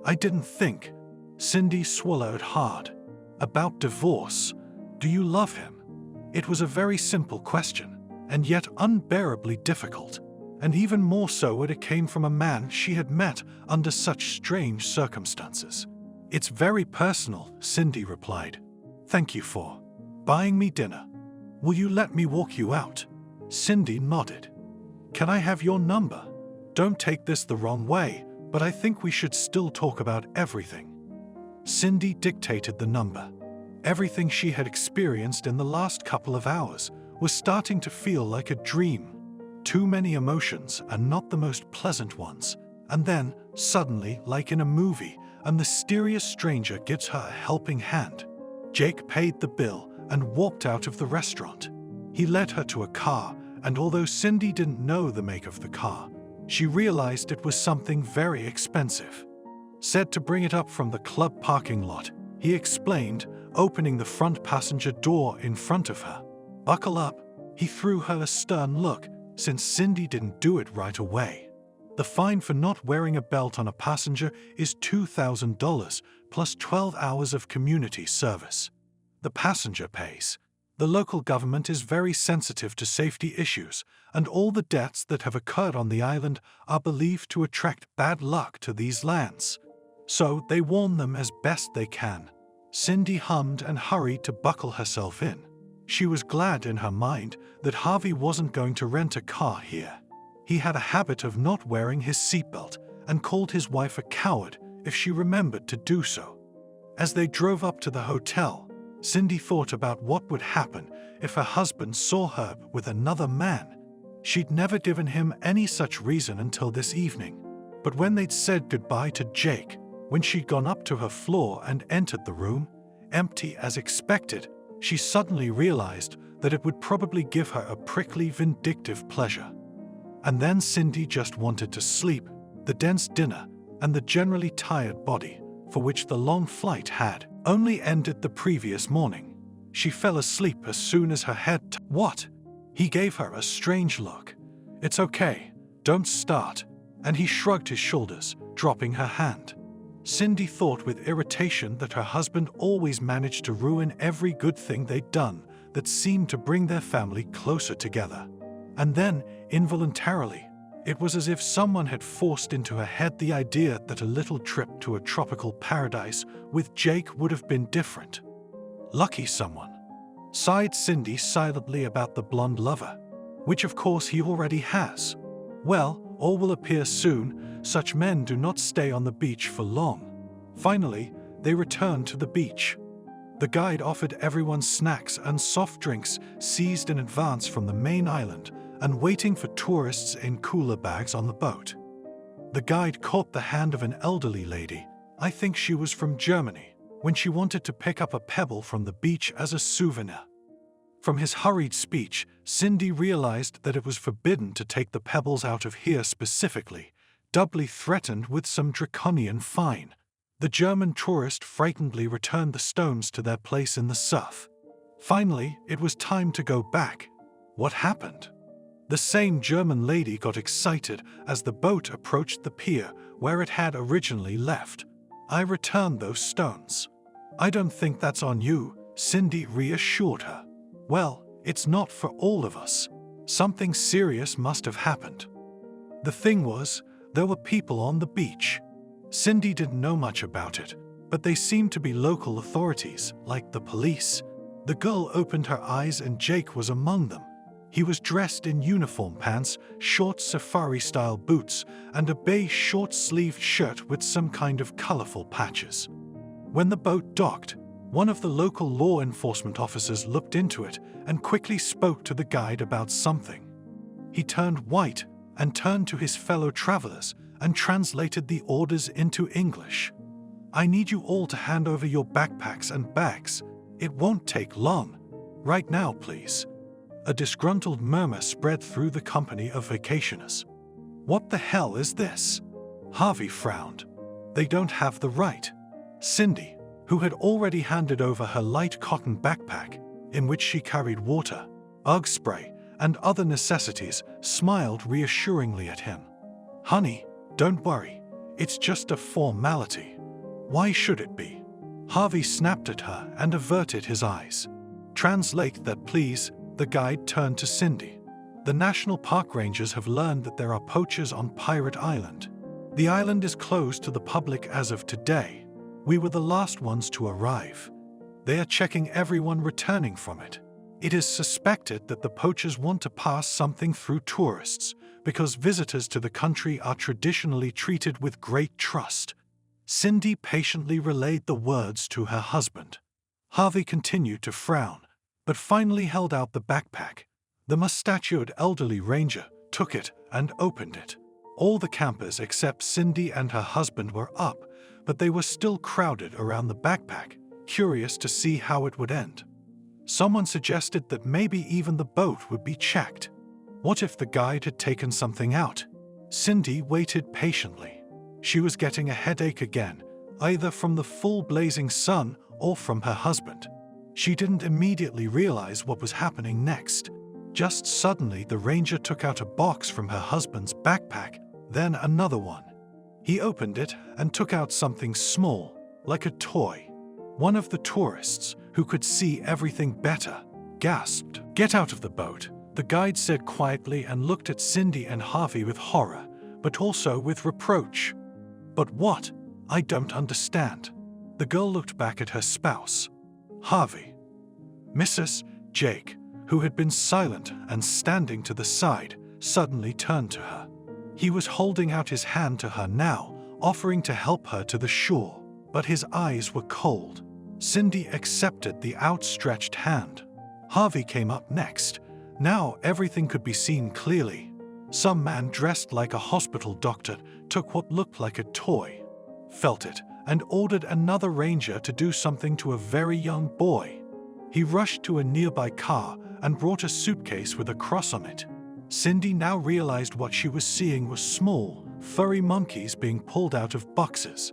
I didn't think. Cindy swallowed hard. About divorce. Do you love him? It was a very simple question, and yet unbearably difficult, and even more so when it came from a man she had met under such strange circumstances. It's very personal, Cindy replied. Thank you for buying me dinner. Will you let me walk you out? Cindy nodded. Can I have your number? Don't take this the wrong way, but I think we should still talk about everything. Cindy dictated the number. Everything she had experienced in the last couple of hours was starting to feel like a dream. Too many emotions and not the most pleasant ones. And then, suddenly, like in a movie, a mysterious stranger gives her a helping hand. Jake paid the bill and walked out of the restaurant. He led her to a car, and although Cindy didn't know the make of the car, she realized it was something very expensive. Said to bring it up from the club parking lot, he explained, opening the front passenger door in front of her. "Buckle up." He threw her a stern look, since Cindy didn't do it right away. The fine for not wearing a belt on a passenger is $2,000 plus 12 hours of community service. The passenger pays. The local government is very sensitive to safety issues, and all the deaths that have occurred on the island are believed to attract bad luck to these lands. So they warn them as best they can. Cindy hummed and hurried to buckle herself in. She was glad in her mind that Harvey wasn't going to rent a car here. He had a habit of not wearing his seatbelt and called his wife a coward if she remembered to do so. As they drove up to the hotel, Cindy thought about what would happen if her husband saw her with another man. She'd never given him any such reason until this evening. But when they'd said goodbye to Jake, when she'd gone up to her floor and entered the room, empty as expected, she suddenly realized that it would probably give her a prickly, vindictive pleasure. And then Cindy just wanted to sleep, the dense dinner, and the generally tired body, for which the long flight had only ended the previous morning. She fell asleep as soon as her head What? He gave her a strange look. "It's okay, don't start," and he shrugged his shoulders, dropping her hand. Cindy thought with irritation that her husband always managed to ruin every good thing they'd done that seemed to bring their family closer together. And then, involuntarily, it was as if someone had forced into her head the idea that a little trip to a tropical paradise with Jake would have been different. Lucky someone. Sighed Cindy silently about the blonde lover, which of course he already has. Well, all will appear soon. Such men do not stay on the beach for long. Finally, they returned to the beach. The guide offered everyone snacks and soft drinks seized in advance from the main island and waiting for tourists in cooler bags on the boat. The guide caught the hand of an elderly lady, I think she was from Germany, when she wanted to pick up a pebble from the beach as a souvenir. From his hurried speech, Cindy realized that it was forbidden to take the pebbles out of here specifically, doubly threatened with some draconian fine. The German tourist frightenedly returned the stones to their place in the surf. Finally, it was time to go back. What happened? The same German lady got excited as the boat approached the pier where it had originally left. "I returned those stones." "I don't think that's on you," Cindy reassured her. "Well, it's not for all of us. Something serious must have happened." The thing was, there were people on the beach. Cindy didn't know much about it, but they seemed to be local authorities, like the police. The girl opened her eyes and Jake was among them. He was dressed in uniform pants, short safari-style boots, and a beige short-sleeved shirt with some kind of colorful patches. When the boat docked, one of the local law enforcement officers looked into it and quickly spoke to the guide about something. He turned white and turned to his fellow travelers and translated the orders into English. "I need you all to hand over your backpacks and bags. It won't take long. Right now, please." A disgruntled murmur spread through the company of vacationers. "What the hell is this?" Harvey frowned. "They don't have the right." Cindy, who had already handed over her light cotton backpack, in which she carried water, bug spray, and other necessities, smiled reassuringly at him. "Honey, don't worry. It's just a formality." "Why should it be?" Harvey snapped at her and averted his eyes. "Translate that, please." The guide turned to Cindy. "The National Park Rangers have learned that there are poachers on Pirate Island. The island is closed to the public as of today. We were the last ones to arrive. They are checking everyone returning from it. It is suspected that the poachers want to pass something through tourists, because visitors to the country are traditionally treated with great trust." Cindy patiently relayed the words to her husband. Harvey continued to frown, but finally held out the backpack. The mustachioed elderly ranger took it and opened it. All the campers except Cindy and her husband were up, but they were still crowded around the backpack, curious to see how it would end. Someone suggested that maybe even the boat would be checked. What if the guide had taken something out? Cindy waited patiently. She was getting a headache again, either from the full blazing sun or from her husband. She didn't immediately realize what was happening next. Just suddenly, the ranger took out a box from her husband's backpack, then another one. He opened it and took out something small, like a toy. One of the tourists, who could see everything better, gasped. "Get out of the boat," the guide said quietly, and looked at Cindy and Harvey with horror, but also with reproach. "But what? I don't understand." The girl looked back at her spouse. Harvey. Mrs. Jake, who had been silent and standing to the side, suddenly turned to her. He was holding out his hand to her now, offering to help her to the shore, but his eyes were cold. Cindy accepted the outstretched hand. Harvey came up next. Now everything could be seen clearly. Some man dressed like a hospital doctor took what looked like a toy, felt it, and ordered another ranger to do something to a very young boy. He rushed to a nearby car and brought a suitcase with a cross on it. Cindy now realized what she was seeing was small, furry monkeys being pulled out of boxes.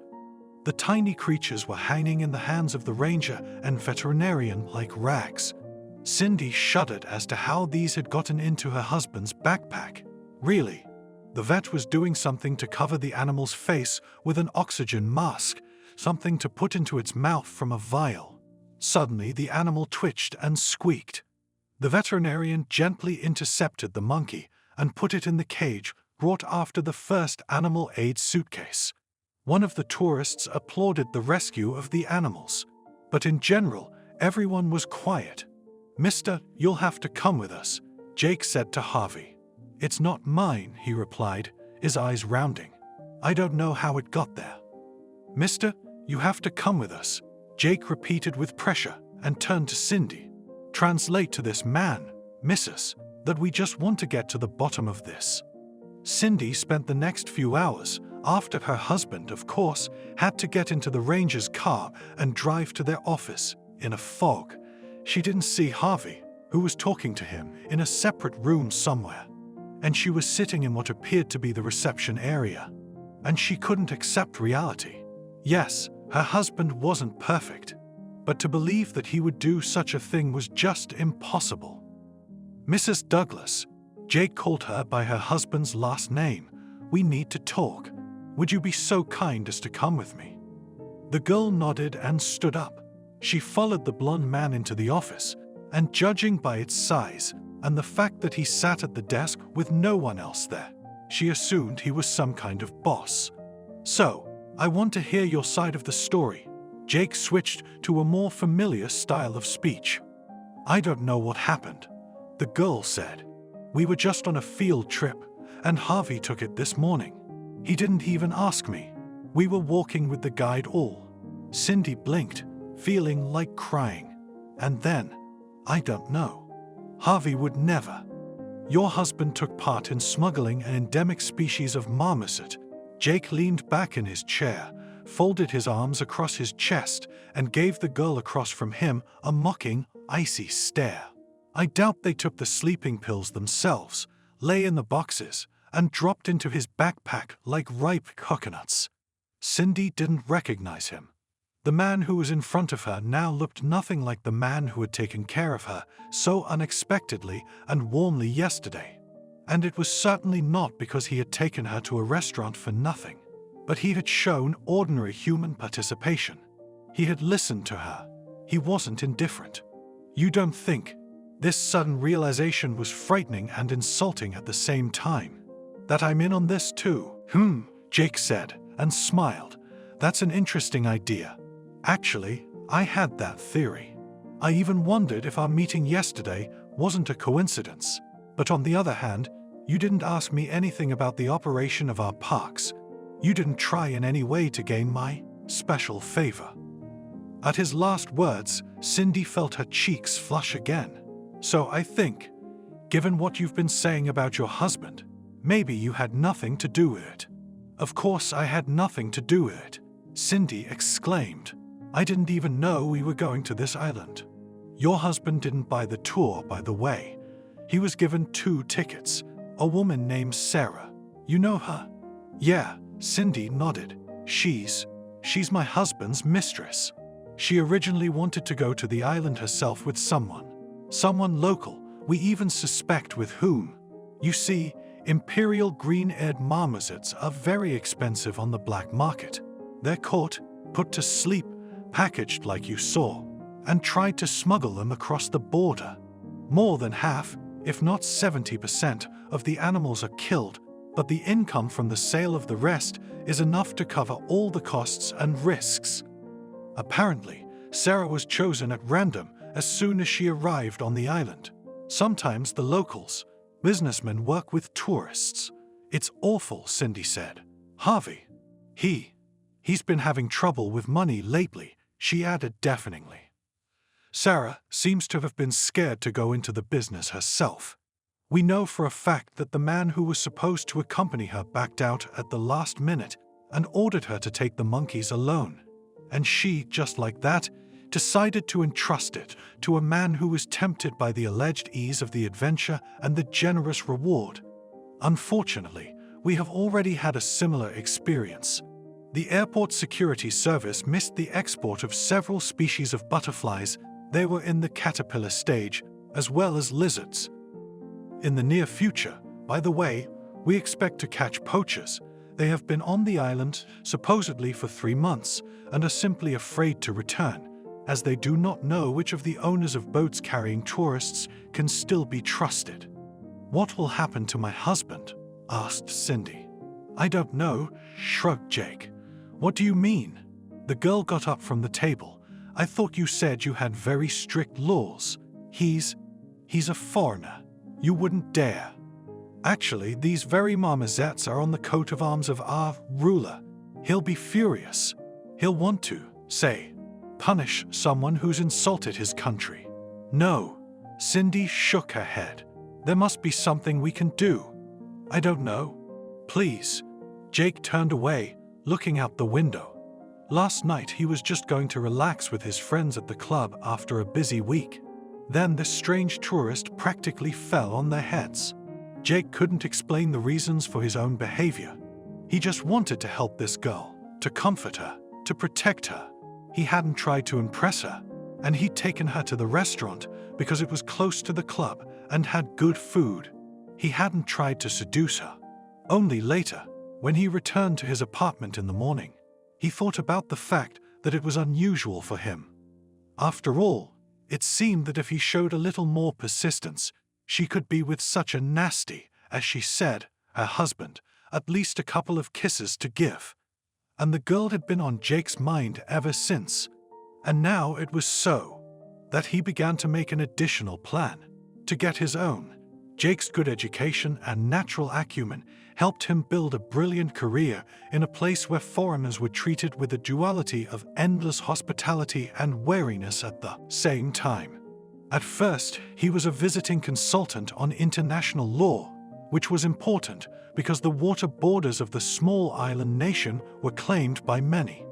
The tiny creatures were hanging in the hands of the ranger and veterinarian like rags. Cindy shuddered as to how these had gotten into her husband's backpack. Really? The vet was doing something to cover the animal's face with an oxygen mask, something to put into its mouth from a vial. Suddenly, the animal twitched and squeaked. The veterinarian gently intercepted the monkey and put it in the cage brought after the first animal aid suitcase. One of the tourists applauded the rescue of the animals, but in general, everyone was quiet. "Mister, you'll have to come with us," Jake said to Harvey. "It's not mine," he replied, his eyes rounding. "I don't know how it got there." "Mister, you have to come with us," Jake repeated with pressure and turned to Cindy. "Translate to this man, Mrs., that we just want to get to the bottom of this." Cindy spent the next few hours, after her husband, of course, had to get into the ranger's car and drive to their office, in a fog. She didn't see Harvey, who was talking to him in a separate room somewhere, and she was sitting in what appeared to be the reception area. And she couldn't accept reality. Yes, her husband wasn't perfect, but to believe that he would do such a thing was just impossible. "Mrs. Douglas," Jake called her by her husband's last name, "we need to talk. Would you be so kind as to come with me?" The girl nodded and stood up. She followed the blonde man into the office, and judging by its size and the fact that he sat at the desk with no one else there, she assumed he was some kind of boss. "So, I want to hear your side of the story." Jake switched to a more familiar style of speech. "I don't know what happened," the girl said. "We were just on a field trip, and Harvey took it this morning. He didn't even ask me. We were walking with the guide all." Cindy blinked, feeling like crying. And then, "I don't know. Harvey would never. Your husband took part in smuggling an endemic species of marmoset." Jake leaned back in his chair, folded his arms across his chest, and gave the girl across from him a mocking, icy stare. "I doubt they took the sleeping pills themselves, lay in the boxes, and dropped into his backpack like ripe coconuts." Cindy didn't recognize him. The man who was in front of her now looked nothing like the man who had taken care of her so unexpectedly and warmly yesterday. And it was certainly not because he had taken her to a restaurant for nothing, but he had shown ordinary human participation. He had listened to her. He wasn't indifferent. "You don't think..." This sudden realization was frightening and insulting at the same time. "That I'm in on this too?" Jake said, and smiled. "That's an interesting idea. Actually, I had that theory. I even wondered if our meeting yesterday wasn't a coincidence. But on the other hand, you didn't ask me anything about the operation of our parks. You didn't try in any way to gain my special favor." At his last words, Cindy felt her cheeks flush again. "So I think, given what you've been saying about your husband, maybe you had nothing to do with it." "Of course I had nothing to do with it," Cindy exclaimed. I didn't even know we were going to this island. Your husband didn't buy the tour, by the way. He was given 2 tickets. A woman named Sarah. You know her? Yeah, Cindy nodded. She's my husband's mistress. She originally wanted to go to the island herself with someone local. We even suspect with whom. You see, imperial green-eared marmosets are very expensive on the black market. They're caught, put to sleep, packaged like you saw, and tried to smuggle them across the border. More than half, if not 70%, of the animals are killed, but the income from the sale of the rest is enough to cover all the costs and risks. Apparently, Sarah was chosen at random as soon as she arrived on the island. Sometimes the locals, businessmen, work with tourists. It's awful, Cindy said. Harvey, he's been having trouble with money lately, she added deafeningly. Sarah seems to have been scared to go into the business herself. We know for a fact that the man who was supposed to accompany her backed out at the last minute and ordered her to take the monkeys alone. And she, just like that, decided to entrust it to a man who was tempted by the alleged ease of the adventure and the generous reward. Unfortunately, we have already had a similar experience. The airport security service missed the export of several species of butterflies. They were in the caterpillar stage, as well as lizards. In the near future, by the way, we expect to catch poachers. They have been on the island, supposedly for 3 months, and are simply afraid to return, as they do not know which of the owners of boats carrying tourists can still be trusted. What will happen to my husband? Asked Cindy. I don't know, shrugged Jake. What do you mean? The girl got up from the table. I thought you said you had very strict laws. He's a foreigner. You wouldn't dare. Actually, these very marmosets are on the coat of arms of our ruler. He'll be furious. He'll want to, say, punish someone who's insulted his country. No, Cindy shook her head. There must be something we can do. I don't know. Please. Jake turned away, looking out the window. Last night he was just going to relax with his friends at the club after a busy week. Then this strange tourist practically fell on their heads. Jake couldn't explain the reasons for his own behavior. He just wanted to help this girl, to comfort her, to protect her. He hadn't tried to impress her, and he'd taken her to the restaurant because it was close to the club and had good food. He hadn't tried to seduce her. Only later, when he returned to his apartment in the morning, he thought about the fact that it was unusual for him. After all, it seemed that if he showed a little more persistence, she could be with such a nasty, as she said, her husband, at least a couple of kisses to give. And the girl had been on Jake's mind ever since. And now it was so that he began to make an additional plan to get his own. Jake's good education and natural acumen helped him build a brilliant career in a place where foreigners were treated with a duality of endless hospitality and wariness at the same time. At first, he was a visiting consultant on international law, which was important because the water borders of the small island nation were claimed by many.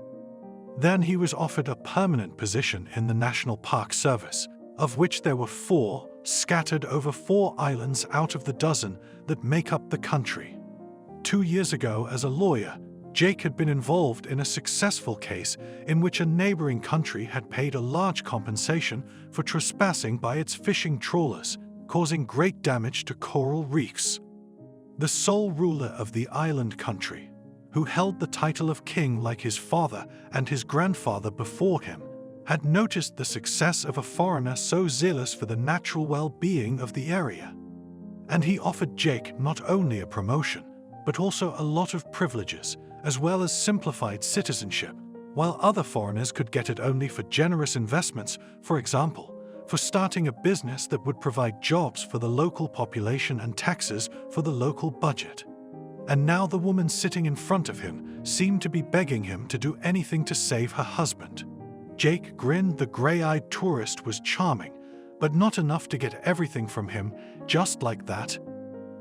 Then he was offered a permanent position in the National Park Service, of which there were 4 scattered over 4 islands out of the dozen that make up the country. 2 years ago, as a lawyer, Jake had been involved in a successful case in which a neighboring country had paid a large compensation for trespassing by its fishing trawlers, causing great damage to coral reefs. The sole ruler of the island country, who held the title of king like his father and his grandfather before him, had noticed the success of a foreigner so zealous for the natural well-being of the area. And he offered Jake not only a promotion, but also a lot of privileges, as well as simplified citizenship, while other foreigners could get it only for generous investments, for example, for starting a business that would provide jobs for the local population and taxes for the local budget. And now the woman sitting in front of him seemed to be begging him to do anything to save her husband. Jake grinned. The gray-eyed tourist was charming, but not enough to get everything from him just like that.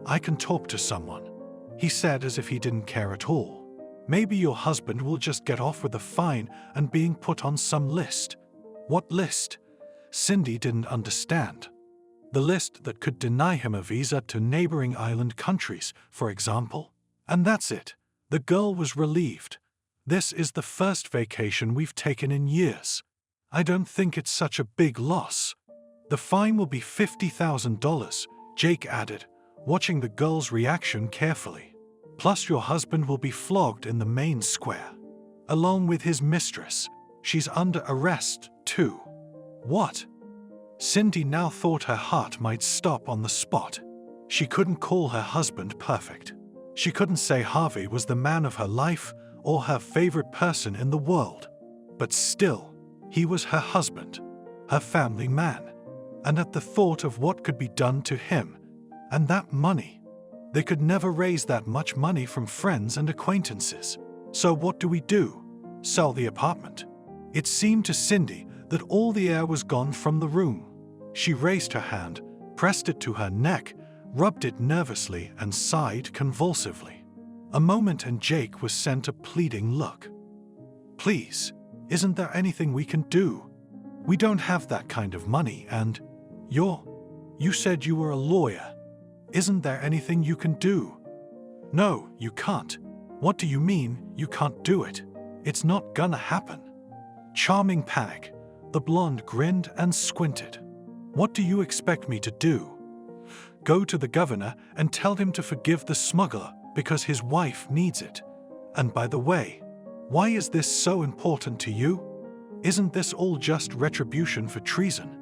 I can talk to someone, he said as if he didn't care at all. Maybe your husband will just get off with a fine and being put on some list. What list? Cindy didn't understand. The list that could deny him a visa to neighboring island countries, for example. And that's it. The girl was relieved. This is the first vacation we've taken in years. I don't think it's such a big loss. The fine will be $50,000, Jake added, watching the girl's reaction carefully. Plus your husband will be flogged in the main square. Along with his mistress. She's under arrest, too. What? Cindy now thought her heart might stop on the spot. She couldn't call her husband perfect. She couldn't say Harvey was the man of her life or her favorite person in the world. But still, he was her husband, her family man. And at the thought of what could be done to him, and that money, they could never raise that much money from friends and acquaintances. So what do we do? Sell the apartment? It seemed to Cindy that all the air was gone from the room. She raised her hand, pressed it to her neck, rubbed it nervously and sighed convulsively. A moment and Jake was sent a pleading look. Please, isn't there anything we can do? We don't have that kind of money and you said you were a lawyer. Isn't there anything you can do? No, you can't. What do you mean you can't do it? It's not gonna happen. Charming panic. The blonde grinned and squinted. What do you expect me to do? Go to the governor and tell him to forgive the smuggler because his wife needs it. And by the way, why is this so important to you? Isn't this all just retribution for treason?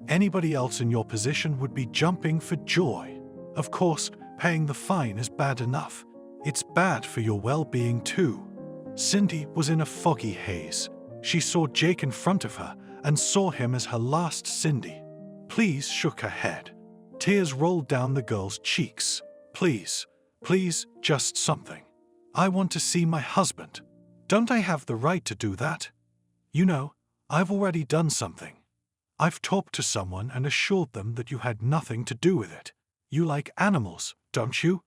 Anybody else in your position would be jumping for joy. Of course, paying the fine is bad enough. It's bad for your well-being too. Cindy was in a foggy haze. She saw Jake in front of her and saw him as her last Cindy. Please shook her head. Tears rolled down the girl's cheeks. Please, just something. I want to see my husband. Don't I have the right to do that? You know, I've already done something. I've talked to someone and assured them that you had nothing to do with it. You like animals, don't you?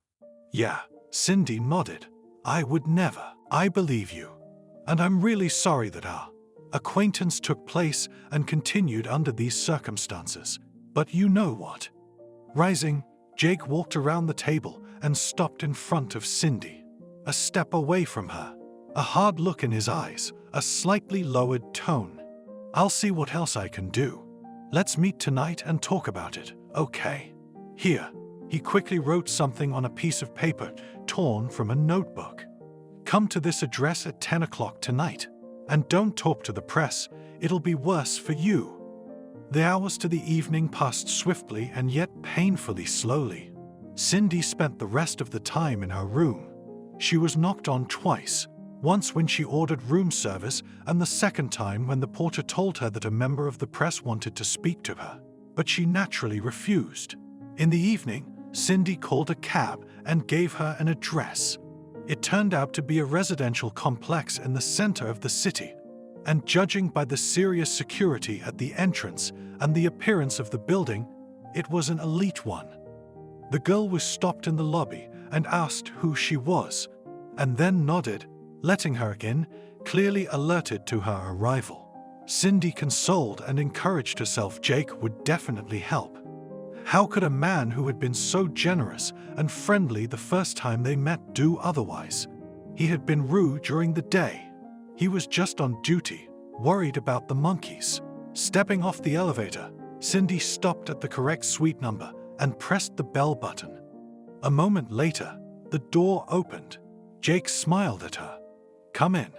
Yeah, Cindy nodded. I would never. I believe you. And I'm really sorry that our acquaintance took place and continued under these circumstances. But you know what? Rising, Jake walked around the table and stopped in front of Cindy. A step away from her. A hard look in his eyes, a slightly lowered tone. I'll see what else I can do. Let's meet tonight and talk about it, okay? Here, he quickly wrote something on a piece of paper torn from a notebook. Come to this address at 10 o'clock tonight. And don't talk to the press, it'll be worse for you. The hours to the evening passed swiftly and yet painfully slowly. Cindy spent the rest of the time in her room. She was knocked on twice. Once when she ordered room service, and the second time when the porter told her that a member of the press wanted to speak to her. But she naturally refused. In the evening, Cindy called a cab and gave her an address. It turned out to be a residential complex in the center of the city, and judging by the serious security at the entrance and the appearance of the building, it was an elite one. The girl was stopped in the lobby and asked who she was, and then nodded, letting her in, clearly alerted to her arrival. Cindy consoled and encouraged herself Jake would definitely help. How could a man who had been so generous and friendly the first time they met do otherwise? He had been rude during the day. He was just on duty, worried about the monkeys. Stepping off the elevator, Cindy stopped at the correct suite number and pressed the bell button. A moment later, the door opened. Jake smiled at her. Come in.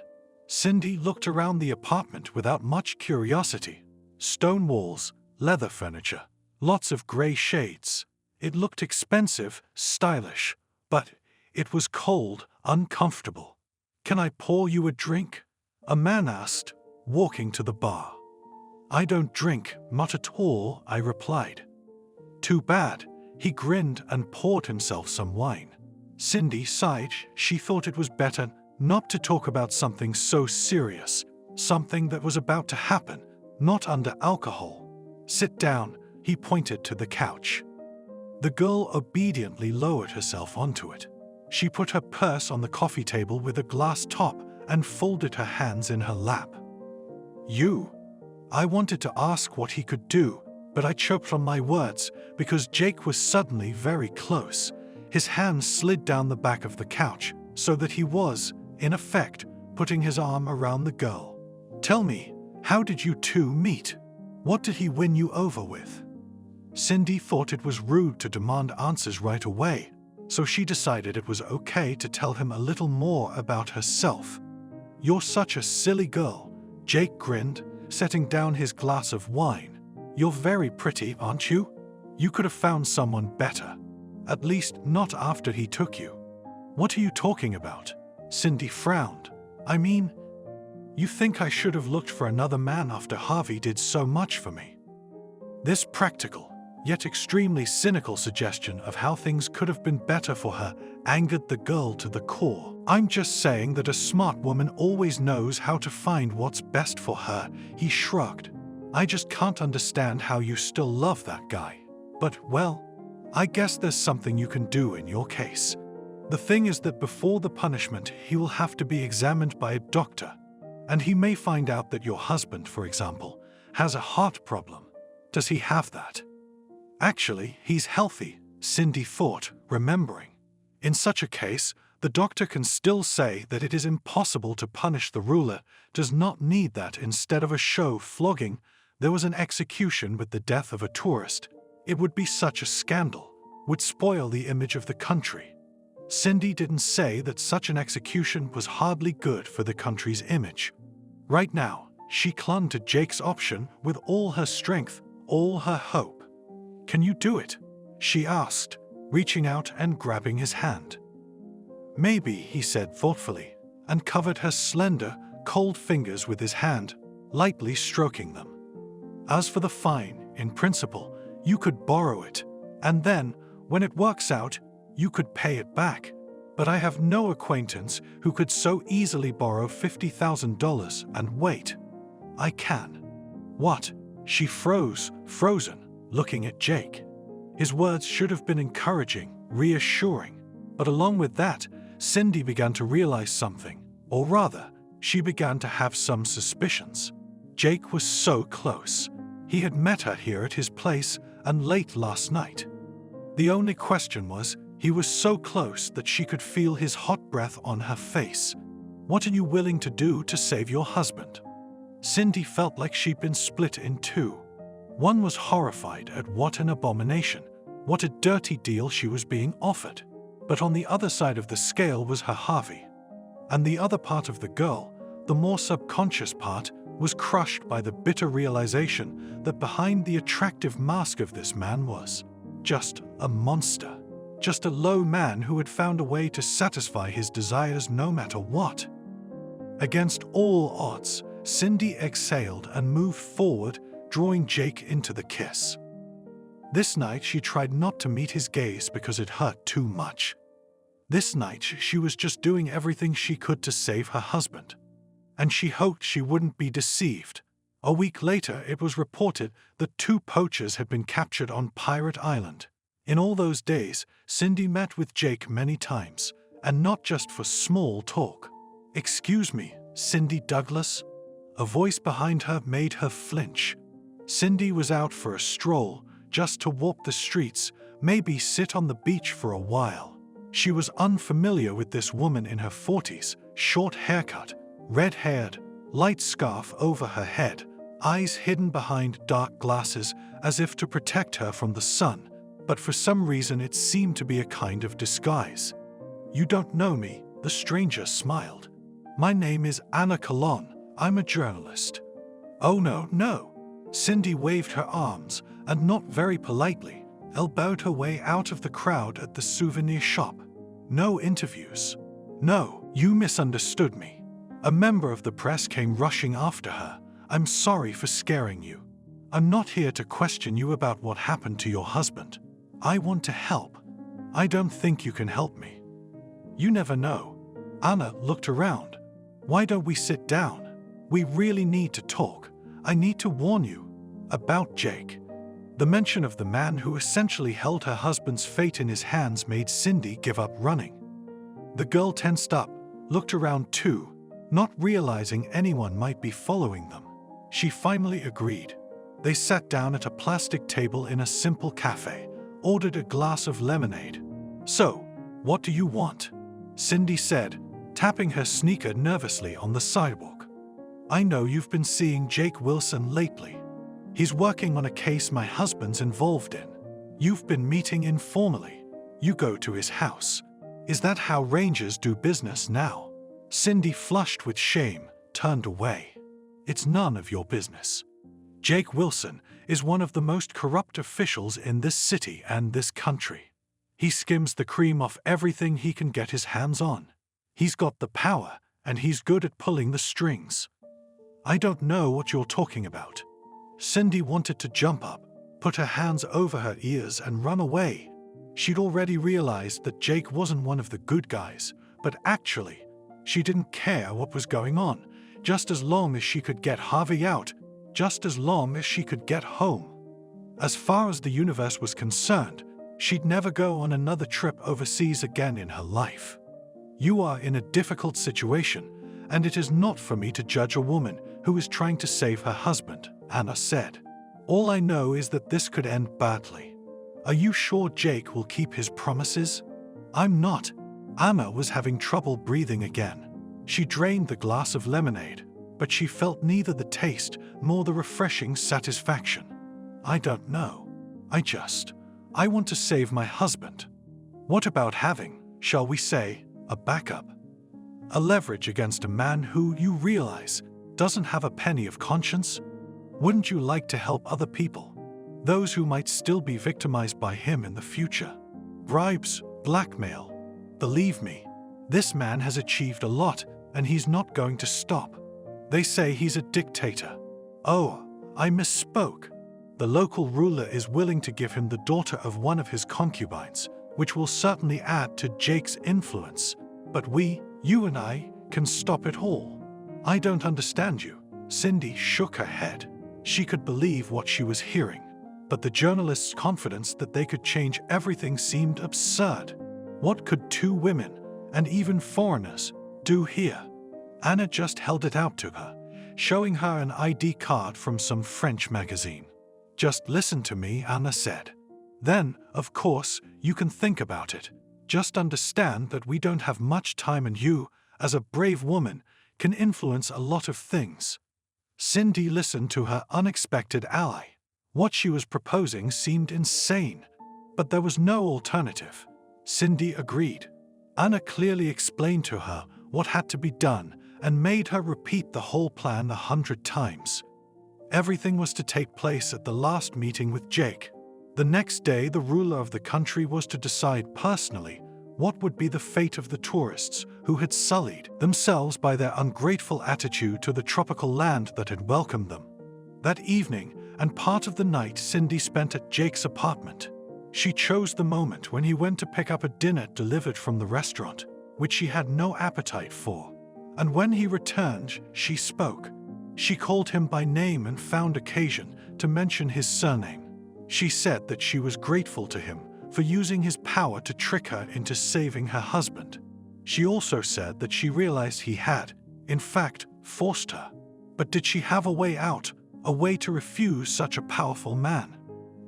Cindy looked around the apartment without much curiosity. Stone walls, leather furniture, lots of gray shades. It looked expensive, stylish, but it was cold, uncomfortable. Can I pour you a drink? A man asked, walking to the bar. I don't drink, not at all, I replied. Too bad. He grinned and poured himself some wine. Cindy sighed. She thought it was better not to talk about something so serious, something that was about to happen, not under alcohol. Sit down, he pointed to the couch. The girl obediently lowered herself onto it. She put her purse on the coffee table with a glass top and folded her hands in her lap. I wanted to ask what he could do, but I choked on my words because Jake was suddenly very close. His hands slid down the back of the couch so that he was, in effect, putting his arm around the girl. Tell me, how did you two meet? What did he win you over with? Cindy thought it was rude to demand answers right away, so she decided it was okay to tell him a little more about herself. You're such a silly girl, Jake grinned, setting down his glass of wine. You're very pretty, aren't you? You could have found someone better. At least not after he took you. What are you talking about? Cindy frowned. I mean, you think I should have looked for another man after Harvey did so much for me? This practical, yet extremely cynical suggestion of how things could have been better for her angered the girl to the core. I'm just saying that a smart woman always knows how to find what's best for her, he shrugged. I just can't understand how you still love that guy. But, well, I guess there's something you can do in your case. The thing is that before the punishment, he will have to be examined by a doctor, and he may find out that your husband, for example, has a heart problem. Does he have that? Actually, he's healthy, Cindy thought, remembering. In such a case, the doctor can still say that it is impossible to punish the ruler, does not need that. Instead of a show flogging, there was an execution with the death of a tourist. It would be such a scandal, would spoil the image of the country. Cindy didn't say that such an execution was hardly good for the country's image. Right now, she clung to Jake's option with all her strength, all her hope. Can you do it? She asked, reaching out and grabbing his hand. Maybe, he said thoughtfully, and covered her slender, cold fingers with his hand, lightly stroking them. As for the fine, in principle, you could borrow it, and then, when it works out, you could pay it back. But I have no acquaintance who could so easily borrow $50,000 and wait. I can. What? She froze, frozen, looking at Jake. His words should have been encouraging, reassuring. But along with that, Cindy began to realize something, or rather, she began to have some suspicions. Jake was so close. He had met her here at his place and late last night. The only question was, he was so close that she could feel his hot breath on her face. What are you willing to do to save your husband? Cindy felt like she'd been split in two. One was horrified at what an abomination, what a dirty deal she was being offered. But on the other side of the scale was her Harvey. And the other part of the girl, the more subconscious part, was crushed by the bitter realization that behind the attractive mask of this man was just a monster. Just a low man who had found a way to satisfy his desires no matter what. Against all odds, Cindy exhaled and moved forward, drawing Jake into the kiss. This night she tried not to meet his gaze because it hurt too much. This night she was just doing everything she could to save her husband. And she hoped she wouldn't be deceived. A week later it was reported that 2 poachers had been captured on Pirate Island. In all those days, Cindy met with Jake many times, and not just for small talk. Excuse me, Cindy Douglas? A voice behind her made her flinch. Cindy was out for a stroll, just to walk the streets, maybe sit on the beach for a while. She was unfamiliar with this woman in her 40s, short haircut, red-haired, light scarf over her head, eyes hidden behind dark glasses as if to protect her from the sun. But for some reason it seemed to be a kind of disguise. You don't know me, the stranger smiled. My name is Anna Colon. I'm a journalist. Oh no. Cindy waved her arms and not very politely, elbowed her way out of the crowd at the souvenir shop. No interviews. No, you misunderstood me. A member of the press came rushing after her. I'm sorry for scaring you. I'm not here to question you about what happened to your husband. I want to help. I don't think you can help me. You never know. Anna looked around. Why don't we sit down? We really need to talk. I need to warn you about Jake. The mention of the man who essentially held her husband's fate in his hands made Cindy give up running. The girl tensed up, looked around too, not realizing anyone might be following them. She finally agreed. They sat down at a plastic table in a simple cafe, ordered a glass of lemonade. "So, what do you want?" Cindy said, tapping her sneaker nervously on the sidewalk. "I know you've been seeing Jake Wilson lately. He's working on a case my husband's involved in. You've been meeting informally. You go to his house. Is that how Rangers do business now?" Cindy, flushed with shame, turned away. "It's none of your business. Jake Wilson is one of the most corrupt officials in this city and this country. He skims the cream off everything he can get his hands on. He's got the power, and he's good at pulling the strings." "I don't know what you're talking about." Cindy wanted to jump up, put her hands over her ears and run away. She'd already realized that Jake wasn't one of the good guys, but actually, she didn't care what was going on, just as long as she could get Harvey out, just as long as she could get home. As far as the universe was concerned, she'd never go on another trip overseas again in her life. "You are in a difficult situation, and it is not for me to judge a woman who is trying to save her husband," Anna said. "All I know is that this could end badly. Are you sure Jake will keep his promises?" "I'm not." Anna was having trouble breathing again. She drained the glass of lemonade, but she felt neither the taste nor the refreshing satisfaction. "I don't know. I want to save my husband. What about having, shall we say, a backup? A leverage against a man who, you realize, doesn't have a penny of conscience? Wouldn't you like to help other people? Those who might still be victimized by him in the future? Bribes, blackmail. Believe me, this man has achieved a lot, and he's not going to stop. They say he's a dictator. Oh, I misspoke. The local ruler is willing to give him the daughter of one of his concubines, which will certainly add to Jake's influence. But we, you and I, can stop it all." "I don't understand you." Cindy shook her head. She could believe what she was hearing, but the journalist's confidence that they could change everything seemed absurd. What could two women, and even foreigners, do here? Anna just held it out to her, showing her an ID card from some French magazine. "Just listen to me," Anna said. "Then, of course, you can think about it. Just understand that we don't have much time and you, as a brave woman, can influence a lot of things." Cindy listened to her unexpected ally. What she was proposing seemed insane, but there was no alternative. Cindy agreed. Anna clearly explained to her what had to be done and made her repeat the whole plan 100 times. Everything was to take place at the last meeting with Jake. The next day, the ruler of the country was to decide personally what would be the fate of the tourists who had sullied themselves by their ungrateful attitude to the tropical land that had welcomed them. That evening and part of the night Cindy spent at Jake's apartment. She chose the moment when he went to pick up a dinner delivered from the restaurant, which she had no appetite for. And when he returned, she spoke. She called him by name and found occasion to mention his surname. She said that she was grateful to him for using his power to trick her into saving her husband. She also said that she realized he had, in fact, forced her. But did she have a way out, a way to refuse such a powerful man?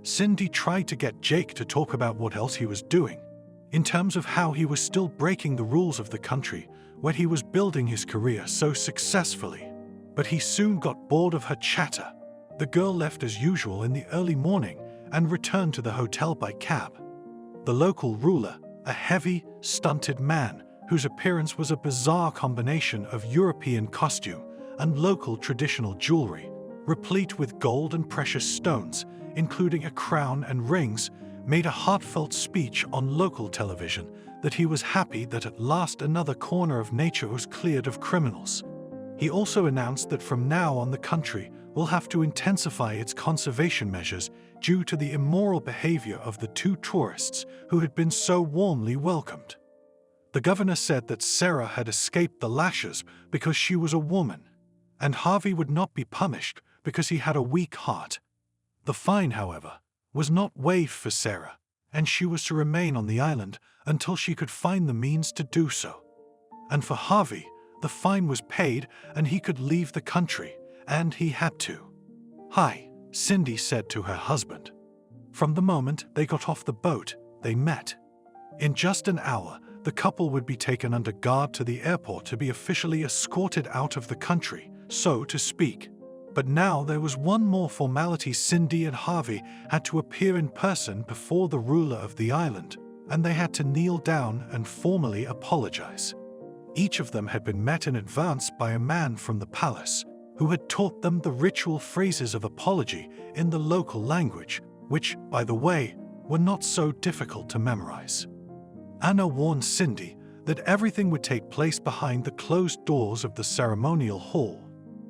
Cindy tried to get Jake to talk about what else he was doing, in terms of how he was still breaking the rules of the country where he was building his career so successfully. But he soon got bored of her chatter. The girl left as usual in the early morning and returned to the hotel by cab. The local ruler, a heavy, stunted man whose appearance was a bizarre combination of European costume and local traditional jewelry, replete with gold and precious stones, including a crown and rings, made a heartfelt speech on local television that he was happy that at last another corner of nature was cleared of criminals. He also announced that from now on the country will have to intensify its conservation measures due to the immoral behavior of the two tourists who had been so warmly welcomed. The governor said that Sarah had escaped the lashes because she was a woman, and Harvey would not be punished because he had a weak heart. The fine, however, was not waived for Sarah, and she was to remain on the island until she could find the means to do so. And for Harvey, the fine was paid and he could leave the country, and he had to. "Hi," Cindy said to her husband. From the moment they got off the boat, they met. In just an hour, the couple would be taken under guard to the airport to be officially escorted out of the country, so to speak. But now there was one more formality. Cindy and Harvey had to appear in person before the ruler of the island, and they had to kneel down and formally apologize. Each of them had been met in advance by a man from the palace, who had taught them the ritual phrases of apology in the local language, which, by the way, were not so difficult to memorize. Anna warned Cindy that everything would take place behind the closed doors of the ceremonial hall,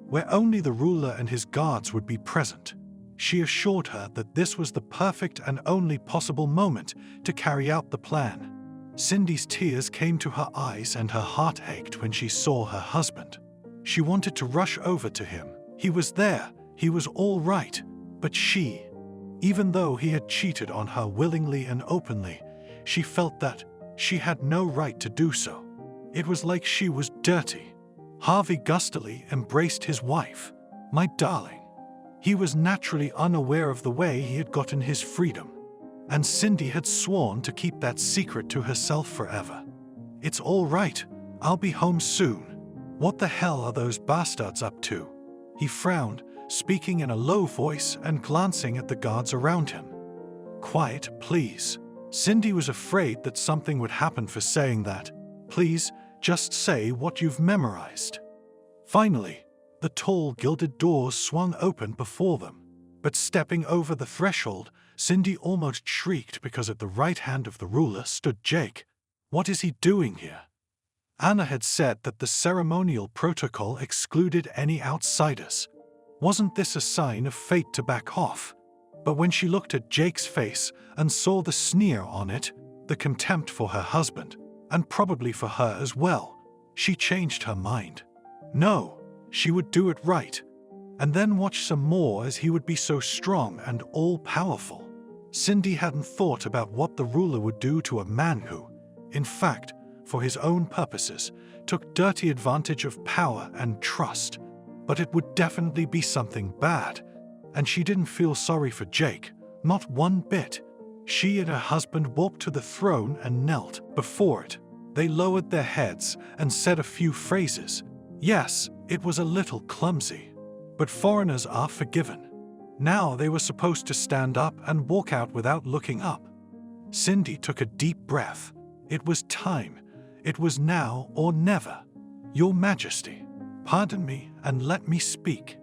where only the ruler and his guards would be present. She assured her that this was the perfect and only possible moment to carry out the plan. Cindy's tears came to her eyes and her heart ached when she saw her husband. She wanted to rush over to him. He was there, he was all right, but she, even though he had cheated on her willingly and openly, she felt that she had no right to do so. It was like she was dirty. Harvey gustily embraced his wife. "My darling." He was naturally unaware of the way he had gotten his freedom, and Cindy had sworn to keep that secret to herself forever. "It's all right. I'll be home soon." "What the hell are those bastards up to?" He frowned, speaking in a low voice and glancing at the guards around him. "Quiet, please." Cindy was afraid that something would happen for saying that. "Please, just say what you've memorized." Finally, the tall gilded doors swung open before them. But stepping over the threshold, Cindy almost shrieked because at the right hand of the ruler stood Jake. What is he doing here? Anna had said that the ceremonial protocol excluded any outsiders. Wasn't this a sign of fate to back off? But when she looked at Jake's face and saw the sneer on it, the contempt for her husband, and probably for her as well, she changed her mind. No, she would do it right, and then watch some more as he would be so strong and all-powerful. Cindy hadn't thought about what the ruler would do to a man who, in fact, for his own purposes, took dirty advantage of power and trust. But it would definitely be something bad, and she didn't feel sorry for Jake, not one bit. She and her husband walked to the throne and knelt before it. They lowered their heads and said a few phrases. Yes, it was a little clumsy, but foreigners are forgiven. Now they were supposed to stand up and walk out without looking up. Cindy took a deep breath. It was time. It was now or never. "Your Majesty, pardon me and let me speak."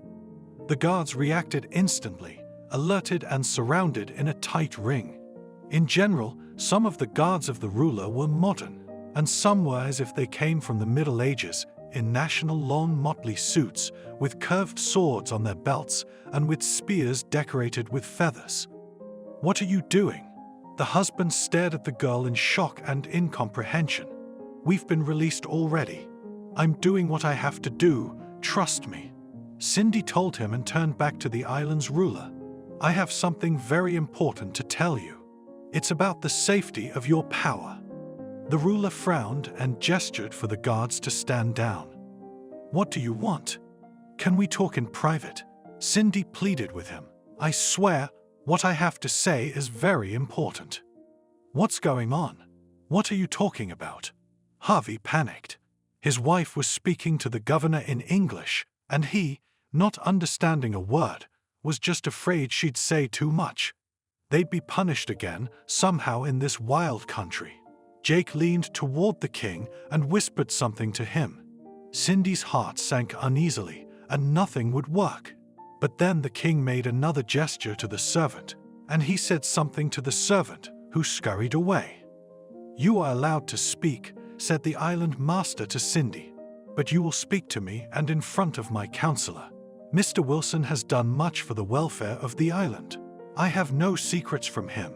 The guards reacted instantly, alerted and surrounded in a tight ring. In general, some of the guards of the ruler were modern, and some were as if they came from the Middle Ages, in national long motley suits, with curved swords on their belts and with spears decorated with feathers. "What are you doing?" The husband stared at the girl in shock and incomprehension. "We've been released already. I'm doing what I have to do, trust me." Cindy told him and turned back to the island's ruler. "I have something very important to tell you. It's about the safety of your power." The ruler frowned and gestured for the guards to stand down. "What do you want? Can we talk in private?" Cindy pleaded with him. "I swear, what I have to say is very important." "What's going on? What are you talking about?" Harvey panicked. His wife was speaking to the governor in English, and he, not understanding a word, was just afraid she'd say too much. They'd be punished again, somehow in this wild country. Jake leaned toward the king and whispered something to him. Cindy's heart sank uneasily, and nothing would work. But then the king made another gesture to the servant, and he said something to the servant, who scurried away. "You are allowed to speak," said the island master to Cindy, "but you will speak to me and in front of my counselor. Mr. Wilson has done much for the welfare of the island. I have no secrets from him."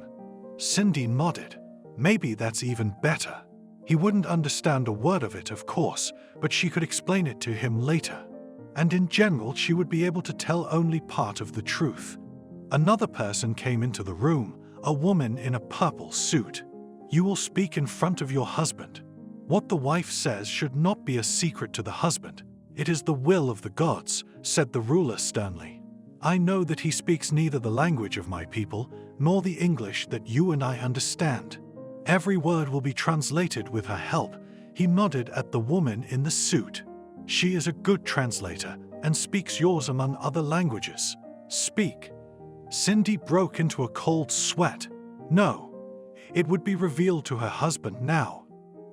Cindy nodded. Maybe that's even better. He wouldn't understand a word of it, of course, but she could explain it to him later. And in general, she would be able to tell only part of the truth. Another person came into the room, a woman in a purple suit. You will speak in front of your husband. What the wife says should not be a secret to the husband. It is the will of the gods, said the ruler sternly. I know that he speaks neither the language of my people nor the English that you and I understand. Every word will be translated with her help. He nodded at the woman in the suit. She is a good translator and speaks yours among other languages. Speak. Cindy broke into a cold sweat. No, it would be revealed to her husband now.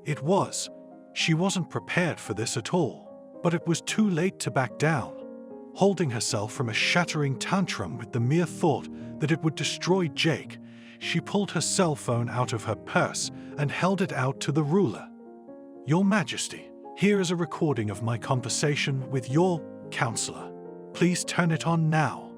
It was. She wasn't prepared for this at all, but it was too late to back down. Holding herself from a shattering tantrum with the mere thought that it would destroy Jake, she pulled her cell phone out of her purse and held it out to the ruler. Your Majesty, here is a recording of my conversation with your counselor. Please turn it on now.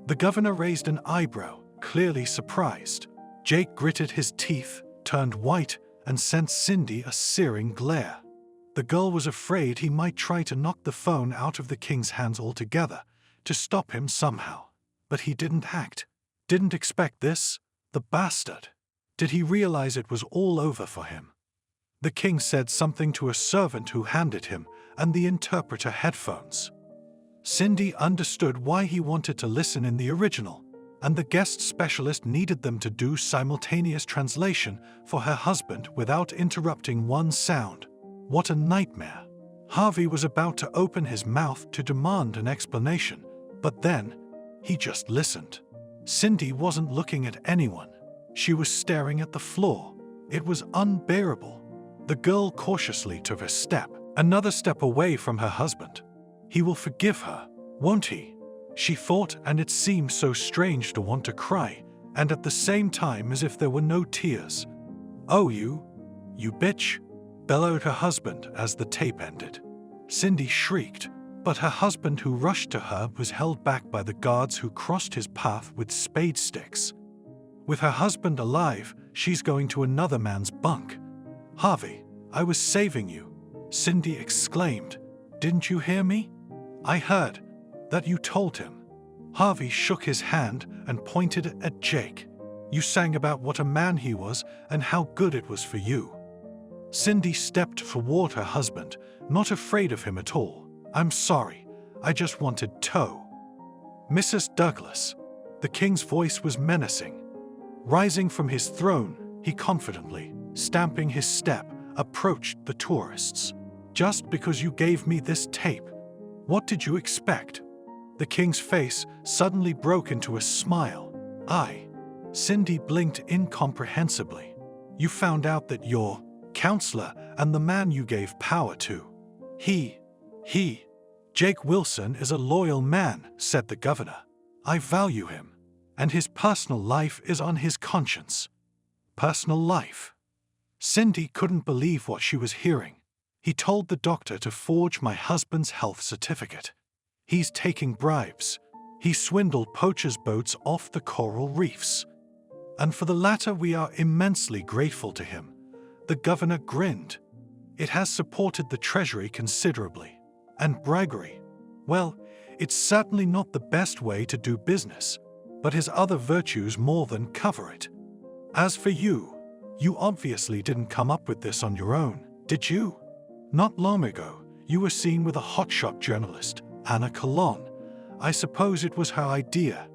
The governor raised an eyebrow, clearly surprised. Jake gritted his teeth, turned white, and sent Cindy a searing glare. The girl was afraid he might try to knock the phone out of the king's hands altogether, to stop him somehow. But he didn't act. Didn't expect this? The bastard. Did he realize it was all over for him? The king said something to a servant who handed him and the interpreter headphones. Cindy understood why he wanted to listen in the original, and the guest specialist needed them to do simultaneous translation for her husband without interrupting one sound. What a nightmare. Harvey was about to open his mouth to demand an explanation, but then he just listened. Cindy wasn't looking at anyone. She was staring at the floor. It was unbearable. The girl cautiously took a step, another step away from her husband. He will forgive her, won't he? She thought, and it seemed so strange to want to cry, and at the same time as if there were no tears. Oh, you bitch, bellowed her husband as the tape ended. Cindy shrieked, but her husband, who rushed to her, was held back by the guards who crossed his path with spade sticks. With her husband alive, she's going to another man's bunk. Harvey, I was saving you, Cindy exclaimed. Didn't you hear me? I heard that you told him. Harvey shook his hand and pointed at Jake. You sang about what a man he was and how good it was for you. Cindy stepped toward her husband, not afraid of him at all. I'm sorry, I just wanted tow. Mrs. Douglas. The king's voice was menacing. Rising from his throne, he confidently, stamping his step, approached the tourists. Just because you gave me this tape, what did you expect? The king's face suddenly broke into a smile. Cindy blinked incomprehensibly. You found out that your counselor and the man you gave power to, Jake Wilson is a loyal man, said the governor. I value him, and his personal life is on his conscience. Personal life? Cindy couldn't believe what she was hearing. He told the doctor to forge my husband's health certificate. He's taking bribes. He swindled poachers' boats off the coral reefs. And for the latter we are immensely grateful to him. The governor grinned. It has supported the treasury considerably. And bribery, well, it's certainly not the best way to do business, but his other virtues more than cover it. As for you obviously didn't come up with this on your own, did you? Not long ago, you were seen with a hotshot journalist, Anna Colon. I suppose it was her idea.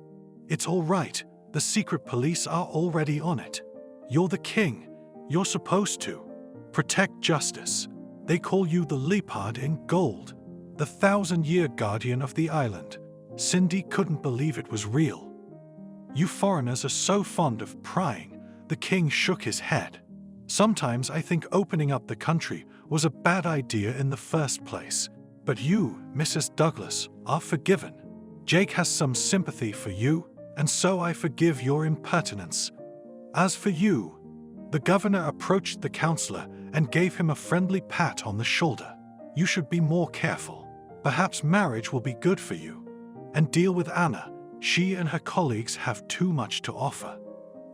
It's all right. The secret police are already on it. You're the king. You're supposed to protect justice. They call you the leopard in gold, the 1,000-year guardian of the island. Cindy couldn't believe it was real. You foreigners are so fond of prying. The king shook his head. Sometimes I think opening up the country was a bad idea in the first place. But you, Mrs. Douglas, are forgiven. Jake has some sympathy for you, and so I forgive your impertinence. As for you, the governor approached the counselor and gave him a friendly pat on the shoulder. You should be more careful. Perhaps marriage will be good for you. And deal with Anna. She and her colleagues have too much to offer.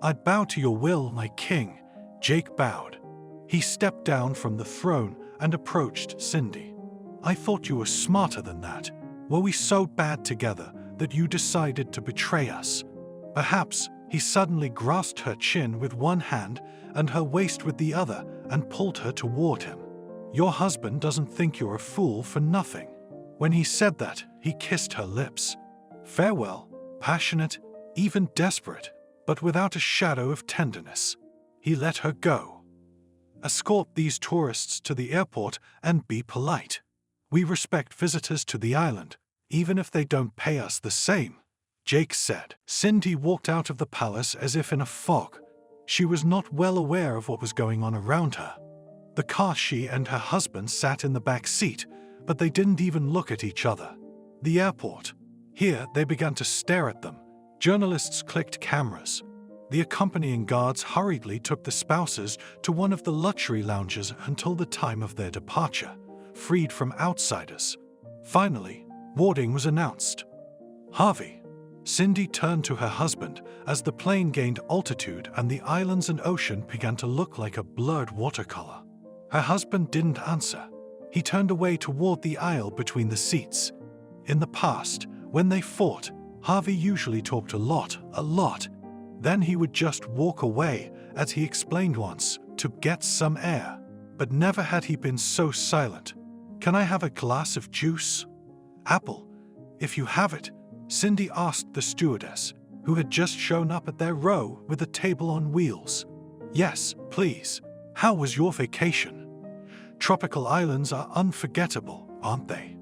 I'd bow to your will, my king. Jake bowed. He stepped down from the throne and approached Cindy. I thought you were smarter than that. Were we so bad together that you decided to betray us? Perhaps He suddenly grasped her chin with one hand and her waist with the other and pulled her toward him. "Your husband doesn't think you're a fool for nothing." When he said that, he kissed her lips. Farewell, passionate, even desperate, but without a shadow of tenderness. He let her go. "Escort these tourists to the airport and be polite. We respect visitors to the island, even if they don't pay us the same," Jake said. Cindy walked out of the palace as if in a fog. She was not well aware of what was going on around her. The car she and her husband sat in the back seat, but they didn't even look at each other. The airport. Here they began to stare at them. Journalists clicked cameras. The accompanying guards hurriedly took the spouses to one of the luxury lounges until the time of their departure, freed from outsiders. Finally, boarding was announced. "Harvey." Cindy turned to her husband as the plane gained altitude and the islands and ocean began to look like a blurred watercolor. Her husband didn't answer. He turned away toward the aisle between the seats. In the past, when they fought, Harvey usually talked a lot. Then he would just walk away, as he explained once, to get some air. But never had he been so silent. "Can I have a glass of juice?" "Apple, if you have it," Cindy asked the stewardess, who had just shown up at their row with a table on wheels. "Yes, please. How was your vacation?" Tropical islands are unforgettable, aren't they?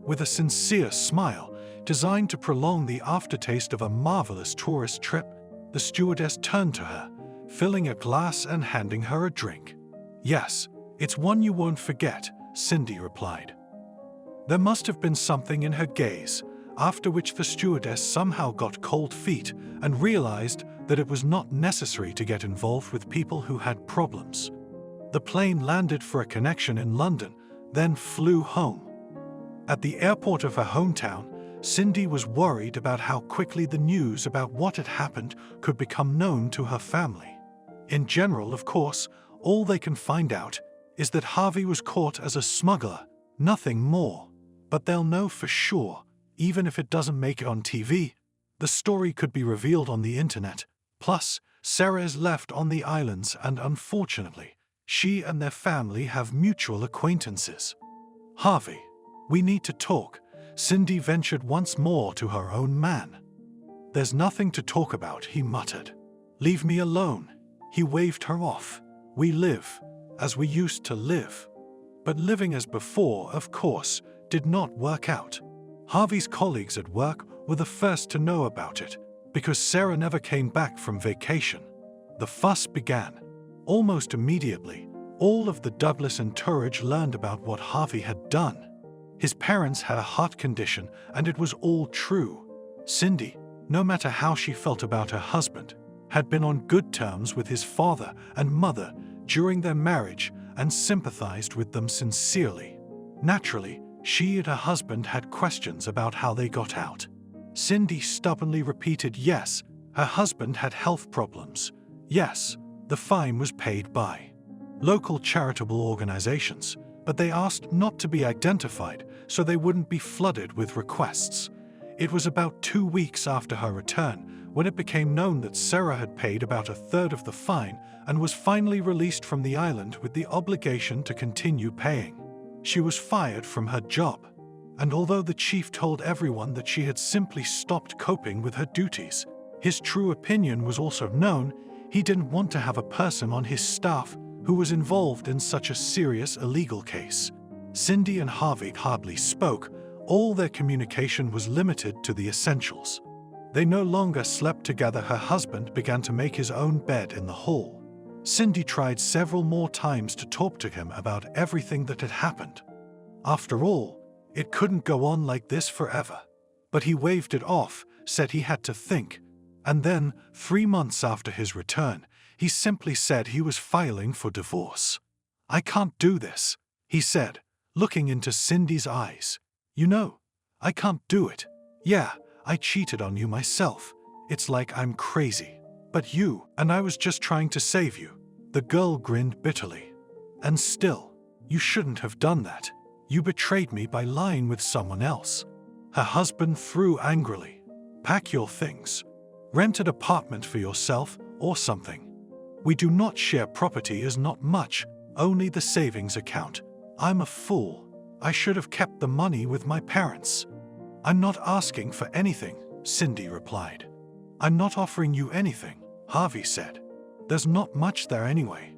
With a sincere smile, designed to prolong the aftertaste of a marvelous tourist trip, the stewardess turned to her, filling a glass and handing her a drink. "Yes, it's one you won't forget," Cindy replied. There must have been something in her gaze, after which the stewardess somehow got cold feet and realized that it was not necessary to get involved with people who had problems. The plane landed for a connection in London, then flew home. At the airport of her hometown, Cindy was worried about how quickly the news about what had happened could become known to her family. In general, of course, all they can find out is that Harvey was caught as a smuggler, nothing more. But they'll know for sure, even if it doesn't make it on TV. The story could be revealed on the internet. Plus, Sarah is left on the islands and unfortunately, she and their family have mutual acquaintances. "Harvey, we need to talk," Cindy ventured once more to her own man. "There's nothing to talk about," he muttered. "Leave me alone." He waved her off. "We live as we used to live." But living as before, of course, did not work out. Harvey's colleagues at work were the first to know about it, because Sarah never came back from vacation. The fuss began. Almost immediately, all of the Douglas entourage learned about what Harvey had done. His parents had a heart condition, and it was all true. Cindy, no matter how she felt about her husband, had been on good terms with his father and mother during their marriage and sympathized with them sincerely. Naturally, she and her husband had questions about how they got out. Cindy stubbornly repeated yes, her husband had health problems. Yes, the fine was paid by local charitable organizations, but they asked not to be identified so they wouldn't be flooded with requests. It was about 2 weeks after her return when it became known that Sarah had paid about a third of the fine and was finally released from the island with the obligation to continue paying. She was fired from her job, and although the chief told everyone that she had simply stopped coping with her duties, his true opinion was also known. He didn't want to have a person on his staff who was involved in such a serious illegal case. Cindy and Harvey hardly spoke. All their communication was limited to the essentials. They no longer slept together. Her husband began to make his own bed in the hall. Cindy tried several more times to talk to him about everything that had happened. After all, it couldn't go on like this forever. But he waved it off, said he had to think. And then, 3 months after his return, he simply said he was filing for divorce. "I can't do this," he said, looking into Cindy's eyes. "You know, I can't do it. Yeah, I cheated on you myself. It's like I'm crazy. But you, and I was just trying to save you." The girl grinned bitterly. "And still, you shouldn't have done that. You betrayed me by lying with someone else." Her husband threw angrily. "Pack your things. Rent an apartment for yourself or something. We do not share property is not much, only the savings account. I'm a fool. I should have kept the money with my parents. I'm not asking for anything, Cindy replied. I'm not offering you anything, Harvey said. There's not much there anyway.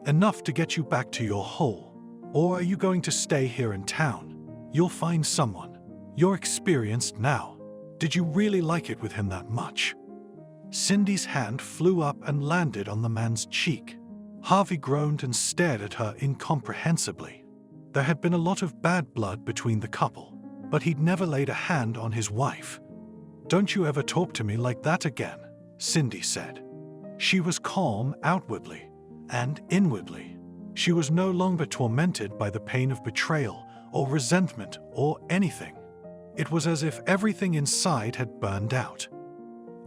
Enough to get you back to your hole. Or are you going to stay here in town? You'll find someone. You're experienced now. Did you really like it with him that much? Cindy's hand flew up and landed on the man's cheek. Harvey groaned and stared at her incomprehensibly. There had been a lot of bad blood between the couple, but he'd never laid a hand on his wife. Don't you ever talk to me like that again, Cindy said. She was calm outwardly, and inwardly. She was no longer tormented by the pain of betrayal or resentment or anything. It was as if everything inside had burned out.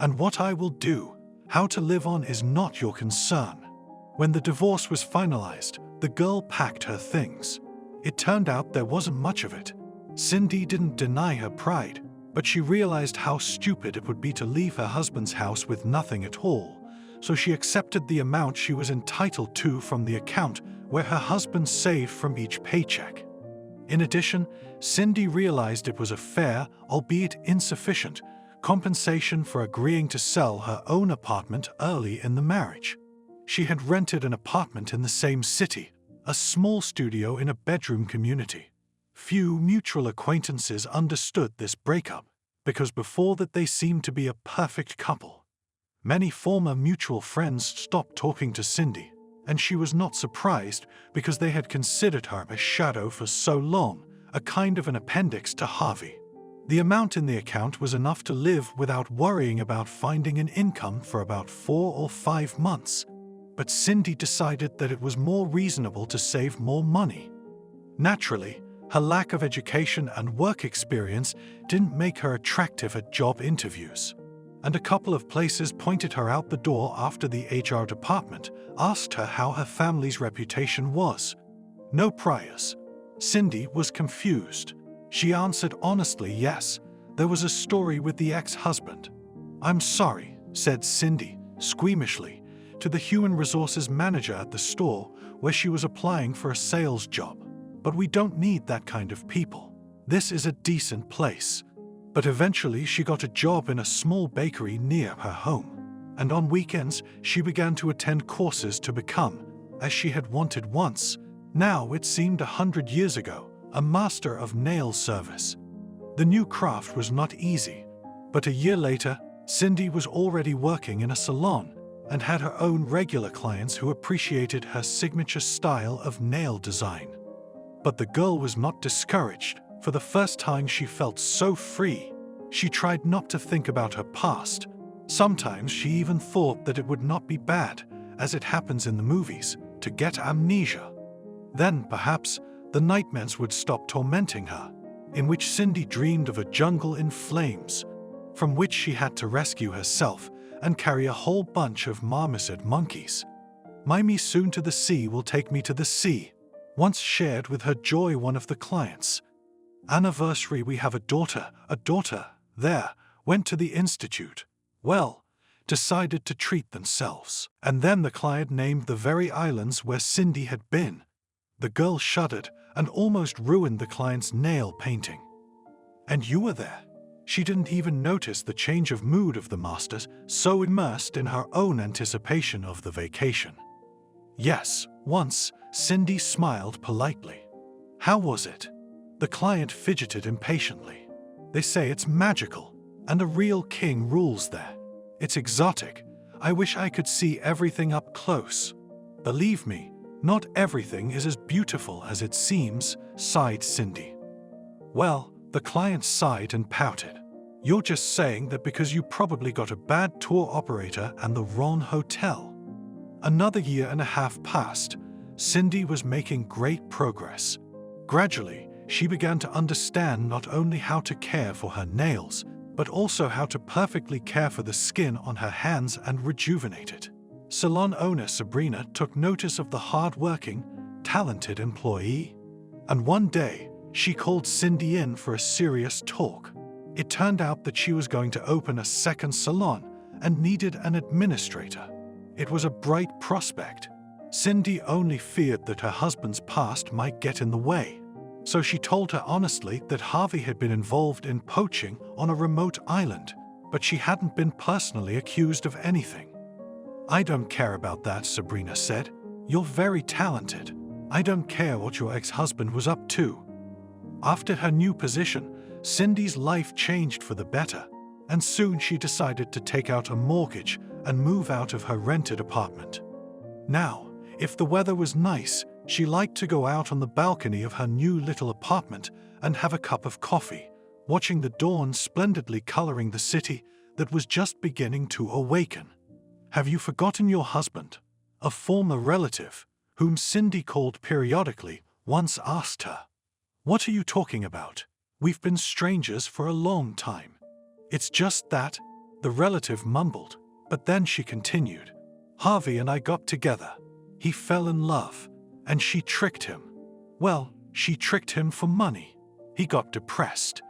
And what I will do, how to live on, is not your concern. When the divorce was finalized, the girl packed her things. It turned out there wasn't much of it. Cindy didn't deny her pride, but she realized how stupid it would be to leave her husband's house with nothing at all, so she accepted the amount she was entitled to from the account where her husband saved from each paycheck. In addition, Cindy realized it was a fair, albeit insufficient, compensation for agreeing to sell her own apartment early in the marriage. She had rented an apartment in the same city, a small studio in a bedroom community. Few mutual acquaintances understood this breakup, because before that they seemed to be a perfect couple. Many former mutual friends stopped talking to Cindy, and she was not surprised because they had considered her a shadow for so long, a kind of an appendix to Harvey. The amount in the account was enough to live without worrying about finding an income for about 4 or 5 months, but Cindy decided that it was more reasonable to save more money. Naturally, her lack of education and work experience didn't make her attractive at job interviews, and a couple of places pointed her out the door after the HR department asked her how her family's reputation was. No priors. Cindy was confused. She answered honestly, yes, there was a story with the ex-husband. I'm sorry, said Cindy, squeamishly, to the human resources manager at the store where she was applying for a sales job. But we don't need that kind of people. This is a decent place. But eventually she got a job in a small bakery near her home. And on weekends she began to attend courses to become, as she had wanted once, now it seemed 100 years ago, a master of nail service. The new craft was not easy, but a year later, Cindy was already working in a salon and had her own regular clients who appreciated her signature style of nail design. But the girl was not discouraged. For the first time she felt so free. She tried not to think about her past. Sometimes she even thought that it would not be bad, as it happens in the movies, to get amnesia. Then, perhaps, the nightmares would stop tormenting her, in which Cindy dreamed of a jungle in flames, from which she had to rescue herself and carry a whole bunch of marmoset monkeys. "My me soon to the sea will take me to the sea," once shared with her joy one of the clients. "Anniversary, we have a daughter, there, went to the institute. Well, decided to treat themselves." And then the client named the very islands where Cindy had been. The girl shuddered and almost ruined the client's nail painting. "And you were there." She didn't even notice the change of mood of the masters, so immersed in her own anticipation of the vacation. "Yes, once," Cindy smiled politely. "How was it?" The client fidgeted impatiently. "They say it's magical, and a real king rules there. It's exotic. I wish I could see everything up close. Believe me, not everything is as beautiful as it seems," sighed Cindy. "Well," the client sighed and pouted. "You're just saying that because you probably got a bad tour operator and the wrong hotel." Another year and a half passed. Cindy was making great progress. Gradually, she began to understand not only how to care for her nails, but also how to perfectly care for the skin on her hands and rejuvenate it. Salon owner Sabrina took notice of the hard-working, talented employee. And one day, she called Cindy in for a serious talk. It turned out that she was going to open a second salon, and needed an administrator. It was a bright prospect. Cindy only feared that her husband's past might get in the way. So she told her honestly that Harvey had been involved in poaching on a remote island, but she hadn't been personally accused of anything. "I don't care about that," Sabrina said. "You're very talented. I don't care what your ex-husband was up to." After her new position, Cindy's life changed for the better, and soon she decided to take out a mortgage and move out of her rented apartment. Now, if the weather was nice, she liked to go out on the balcony of her new little apartment and have a cup of coffee, watching the dawn splendidly coloring the city that was just beginning to awaken. "Have you forgotten your husband?" A former relative, whom Cindy called periodically, once asked her. "What are you talking about? We've been strangers for a long time." "It's just that," the relative mumbled, but then she continued. "Harvey and I got together. He fell in love, and she tricked him. Well, she tricked him for money. He got depressed.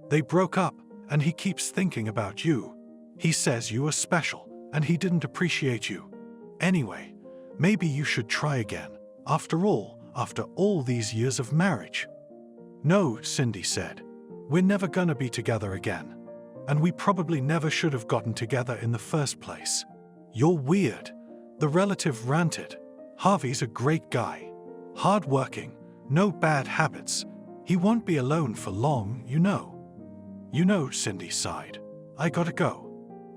They broke up, and he keeps thinking about you. He says you are special, and he didn't appreciate you. Anyway, maybe you should try again, after all these years of marriage." "No," Cindy said. "We're never gonna be together again. And we probably never should have gotten together in the first place." "You're weird," the relative ranted. "Harvey's a great guy. Hard-working, no bad habits. He won't be alone for long, you know." "You know," Cindy sighed. "I gotta go.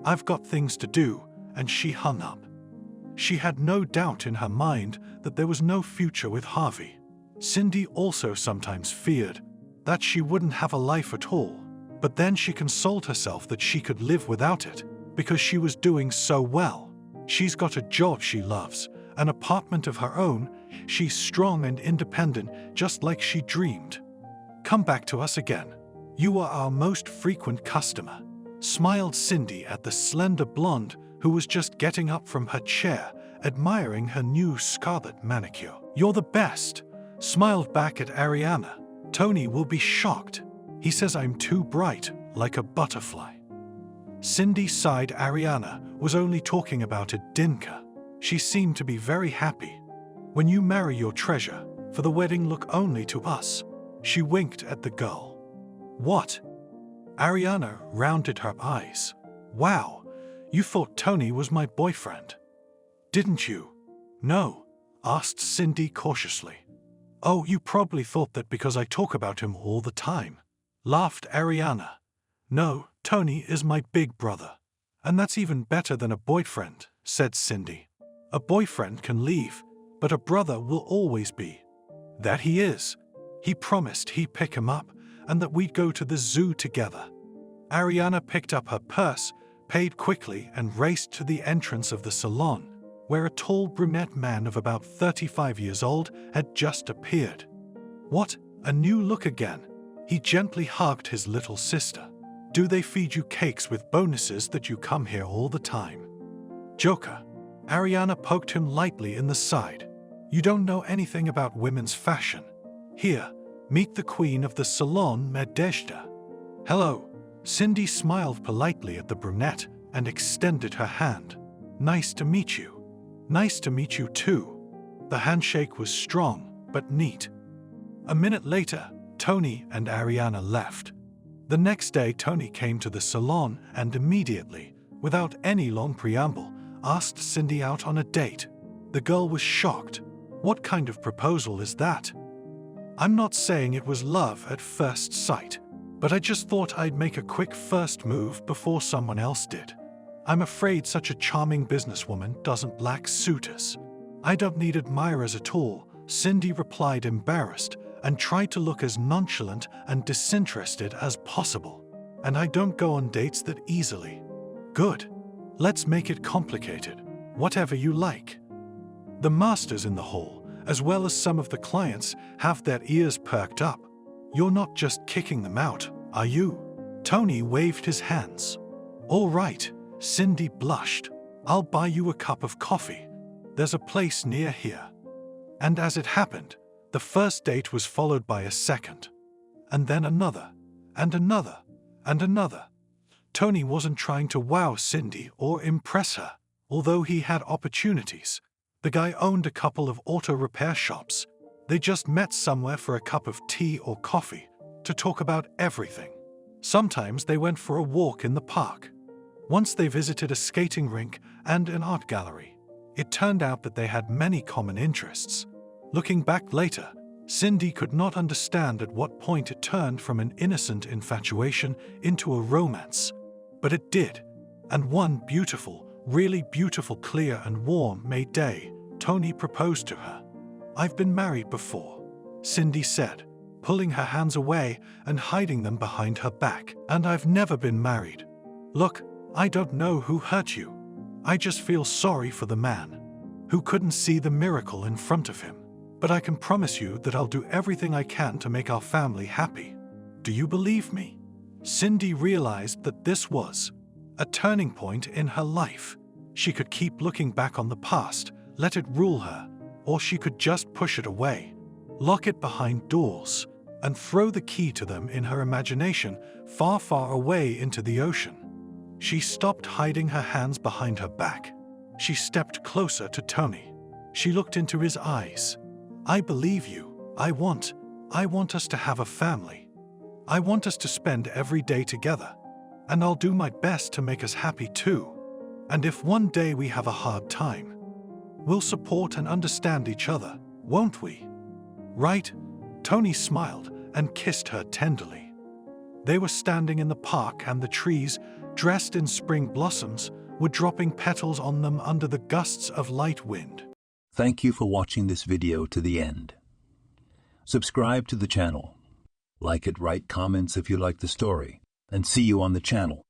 I've got things to do," and she hung up. She had no doubt in her mind that there was no future with Harvey. Cindy also sometimes feared that she wouldn't have a life at all, but then she consoled herself that she could live without it because she was doing so well. She's got a job she loves, an apartment of her own. She's strong and independent, just like she dreamed. "Come back to us again. You are our most frequent customer," smiled Cindy at the slender blonde who was just getting up from her chair, admiring her new scarlet manicure. "You're the best," smiled back at Ariana. "Tony will be shocked. He says I'm too bright, like a butterfly." Cindy sighed. Ariana was only talking about a Dinka. She seemed to be very happy. "When you marry your treasure, for the wedding look only to us." She winked at the girl. "What?" Ariana rounded her eyes. "Wow, you thought Tony was my boyfriend, didn't you?" "No," asked Cindy cautiously. "Oh, you probably thought that because I talk about him all the time," laughed Ariana. "No, Tony is my big brother. And that's even better than a boyfriend," said Cindy. "A boyfriend can leave, but a brother will always be." "That he is. He promised he'd pick him up and that we'd go to the zoo together." Ariana picked up her purse, paid quickly, and raced to the entrance of the salon, where a tall brunette man of about 35 years old had just appeared. "What, a new look again?" He gently hugged his little sister. "Do they feed you cakes with bonuses that you come here all the time?" "Joker." Ariana poked him lightly in the side. "You don't know anything about women's fashion. Here, meet the queen of the salon, Nadezhda." "Hello." Cindy smiled politely at the brunette and extended her hand. "Nice to meet you." "Nice to meet you too." The handshake was strong, but neat. A minute later, Tony and Ariana left. The next day, Tony came to the salon and immediately, without any long preamble, asked Cindy out on a date. The girl was shocked. "What kind of proposal is that?" "I'm not saying it was love at first sight, but I just thought I'd make a quick first move before someone else did. I'm afraid such a charming businesswoman doesn't lack suitors." "I don't need admirers at all," Cindy replied, embarrassed, and tried to look as nonchalant and disinterested as possible. "And I don't go on dates that easily." "Good. Let's make it complicated. Whatever you like." The masters in the hall, as well as some of the clients, have their ears perked up. "You're not just kicking them out, are you?" Tony waved his hands. "All right." Cindy blushed. "I'll buy you a cup of coffee. There's a place near here." And as it happened, the first date was followed by a second, and then another, and another, and another. Tony wasn't trying to wow Cindy or impress her, although he had opportunities. The guy owned a couple of auto repair shops. They just met somewhere for a cup of tea or coffee to talk about everything. Sometimes they went for a walk in the park. Once they visited a skating rink and an art gallery. It turned out that they had many common interests. Looking back later, Cindy could not understand at what point it turned from an innocent infatuation into a romance. But it did, and one beautiful, really beautiful, clear and warm May day, Tony proposed to her. "I've been married before," Cindy said, pulling her hands away and hiding them behind her back. "And I've never been married. Look, I don't know who hurt you. I just feel sorry for the man who couldn't see the miracle in front of him. But I can promise you that I'll do everything I can to make our family happy. Do you believe me?" Cindy realized that this was a turning point in her life. She could keep looking back on the past, let it rule her, or she could just push it away, lock it behind doors, and throw the key to them in her imagination far, far away into the ocean. She stopped hiding her hands behind her back. She stepped closer to Tony. She looked into his eyes. "I believe you. I want us to have a family. I want us to spend every day together. And I'll do my best to make us happy too. And if one day we have a hard time, we'll support and understand each other, won't we? Right?" Tony smiled and kissed her tenderly. They were standing in the park, and the trees, dressed in spring blossoms, were dropping petals on them under the gusts of light wind. Thank you for watching this video to the end. Subscribe to the channel. Like it, write comments if you like the story, and see you on the channel.